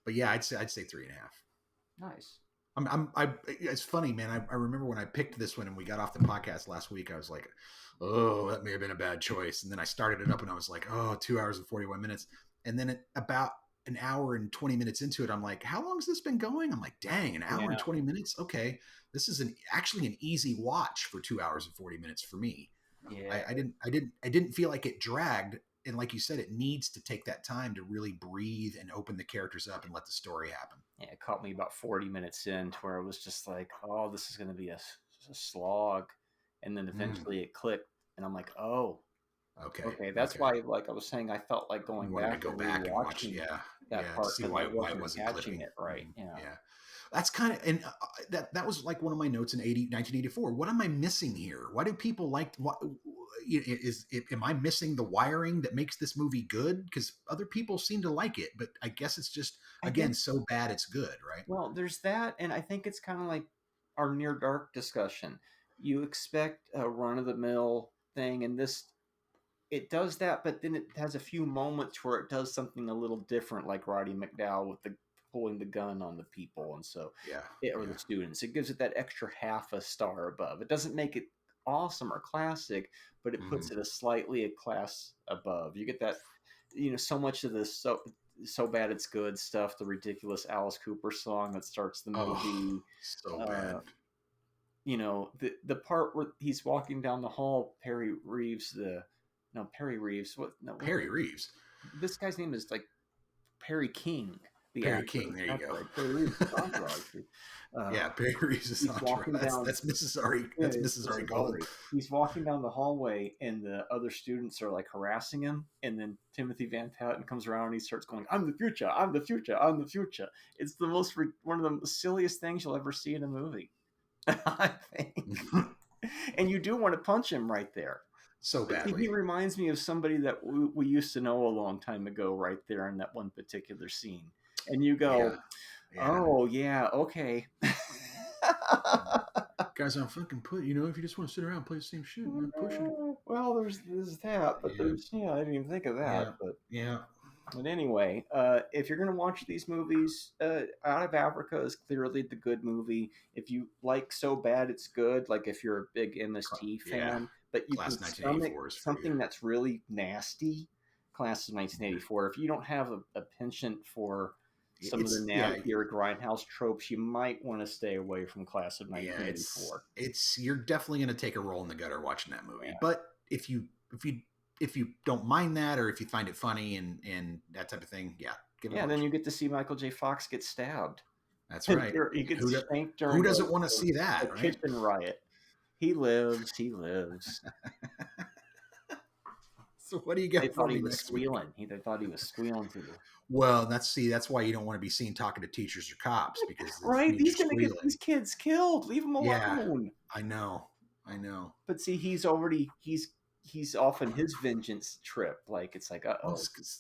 But yeah, I'd say 3.5. Nice. It's funny, man. I remember when I picked this one and we got off the podcast last week, I was like, oh, that may have been a bad choice. And then I started it up and I was like, oh, 2 hours and 41 minutes. And then about an hour and 20 minutes into it, I'm like, how long has this been going? I'm like, dang, an hour and 20 minutes. Okay. This is actually an easy watch for 2 hours and 40 minutes for me. Yeah. I didn't feel like it dragged. And like you said, it needs to take that time to really breathe and open the characters up and let the story happen. Yeah, it caught me about 40 minutes in to where I was just like, oh, this is going to be a slog. And then eventually it clicked and I'm like, oh, okay. That's why, like I was saying, I felt like going back and watching that part because I wasn't catching it right. Yeah. That's kind of, and that was like one of my notes in 1984. What am I missing here? Why do people like, am I missing the wiring that makes this movie good? Because other people seem to like it, but I guess it's just, again, so bad it's good, right? Well, there's that, and I think it's kind of like our Near Dark discussion. You expect a run-of-the-mill thing, and this, it does that, but then it has a few moments where it does something a little different, like Roddy McDowall with the pulling the gun on the people, and so the students. It gives it that extra half a star above. It doesn't make it awesome or classic, but it puts it a class above. You get that, so much of this so bad it's good stuff. The ridiculous Alice Cooper song that starts the movie. So bad. The part where he's walking down the hall. Perry Reeves. Perry Reeves. This guy's name is like Perry King. Perry King, there you go. Perry Reeves is Entourage. Perry Reeves is Entourage. That's Mrs. Ari. That's Mrs. Ari Gold. He's walking down the hallway, and the other students are like harassing him. And then Timothy Van Patten comes around, and he starts going, "I'm the future. I'm the future. I'm the future." It's the one of the silliest things you'll ever see in a movie, I think. And you do want to punch him right there. So badly. He reminds me of somebody that we used to know a long time ago, right there in that one particular scene. And you go, oh, yeah, okay. Guys, I'm fucking put. You know, if you just want to sit around and play the same shit and then push it. Well, there's that, but there's I didn't even think of that. But anyway, if you're gonna watch these movies, Out of Africa is clearly the good movie. If you like So Bad It's Good, like if you're a big MST fan, but you can stomach something that's really nasty, Class of 1984. If you don't have a penchant for some of the nasty or grindhouse tropes, you might want to stay away from Class of 1984. It's you're definitely going to take a roll in the gutter watching that movie. But if you don't mind that, or if you find it funny and that type of thing, give it a watch. Then you get to see Michael J. Fox get stabbed. That's right. He gets shanked during who doesn't want to see that? Right? Kitchen riot. He lives. So what do you got? They thought he was squealing. They thought he was squealing too. Well, that's why you don't want to be seen talking to teachers or cops, because right, he's going to get these kids killed. Leave him alone. Yeah, I know. But see, he's off on his vengeance trip. Like it's like,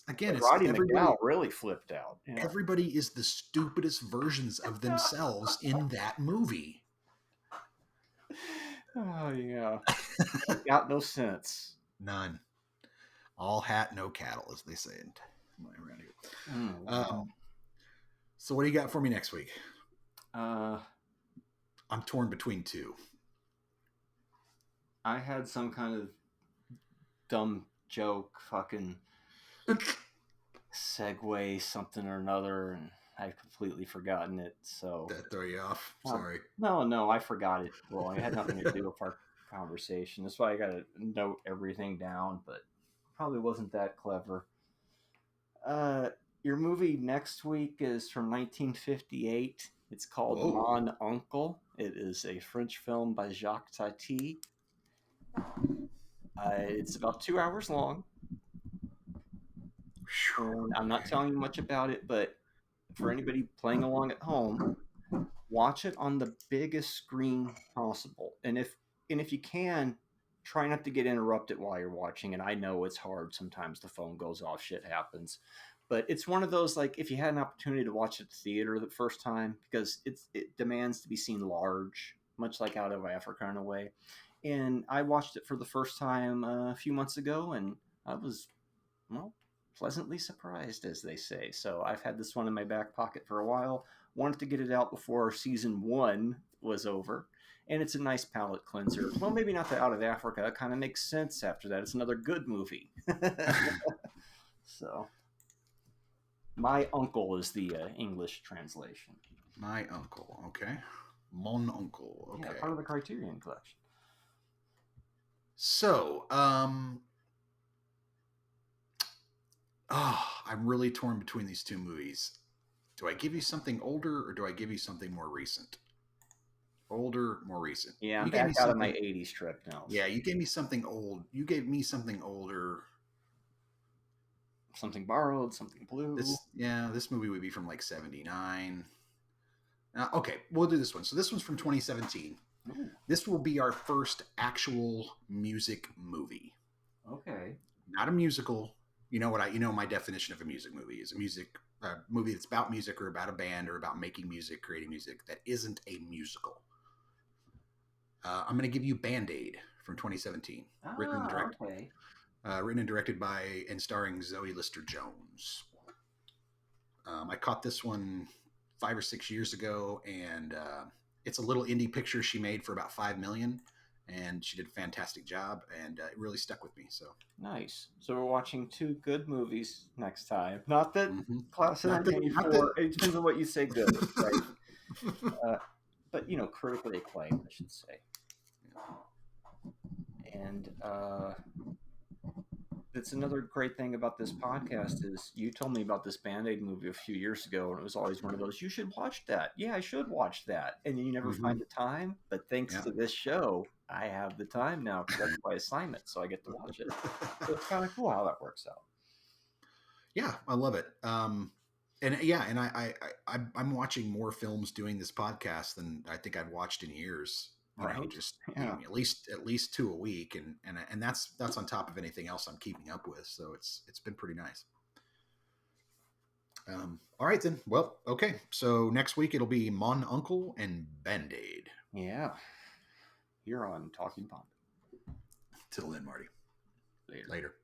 again, it's Roddy McDowell really flipped out. Yeah. Everybody is the stupidest versions of themselves in that movie. Oh yeah, got no sense. None. All hat, no cattle, as they say around here. Wow. So what do you got for me next week? I'm torn between two. I had some kind of dumb joke, fucking segue something or another, and I've completely forgotten it. So that throw you off? Sorry. No, I forgot it. Well, it had nothing to do with our conversation. That's why I got to note everything down, but probably wasn't that clever. Your movie next week is from 1958. It's called Mon Oncle. It is a French film by Jacques Tati. It's about 2 hours long. And I'm not telling you much about it, but for anybody playing along at home, watch it on the biggest screen possible. And if you can, try not to get interrupted while you're watching. And I know it's hard. Sometimes the phone goes off, shit happens. But it's one of those, like, if you had an opportunity to watch it at the theater the first time, because it demands to be seen large, much like Out of Africa in a way. And I watched it for the first time a few months ago, and I was, pleasantly surprised, as they say. So I've had this one in my back pocket for a while. Wanted to get it out before season 1 was over. And it's a nice palate cleanser. Well, maybe not the Out of Africa. It kind of makes sense after that. It's another good movie. So, My Uncle is the English translation. My Uncle, okay. Mon Uncle, okay. Yeah, part of the Criterion Collection. So, I'm really torn between these two movies. Do I give you something older, or do I give you something more recent? Older, more recent. Yeah, I'm back out of my 80s trip now. So. Yeah, you gave me something old. You gave me something older. Something borrowed, something blue. This movie would be from like 79. Okay, we'll do this one. So this one's from 2017. Ooh. This will be our first actual music movie. Okay. Not a musical. You know my definition of a music movie is a movie that's about music, or about a band, or about making music, creating music that isn't a musical. I'm going to give you Band-Aid from 2017. Written and directed. Okay. Written and directed by and starring Zoe Lister-Jones. I caught this one 5 or 6 years ago, and it's a little indie picture she made for about $5 million, and she did a fantastic job, and it really stuck with me. So nice. So we're watching 2 good movies next time. Not that Class of 1984. It depends on what you say good, right? But critically acclaimed, I should say. And that's another great thing about this podcast is you told me about this Band-Aid movie a few years ago, and it was always one of those, you should watch that. Yeah, I should watch that. And you never find the time. But thanks to this show, I have the time now because that's my assignment, so I get to watch it. So it's kind of cool how that works out. Yeah, I love it. I'm watching more films doing this podcast than I think I've watched in years. At least 2 a week, and that's on top of anything else I'm keeping up with. So it's been pretty nice. All right then. Well, okay. So next week it'll be Mon Uncle and Band-Aid. Yeah. here on Talking Pondo. Till then, Marty. Later. Later.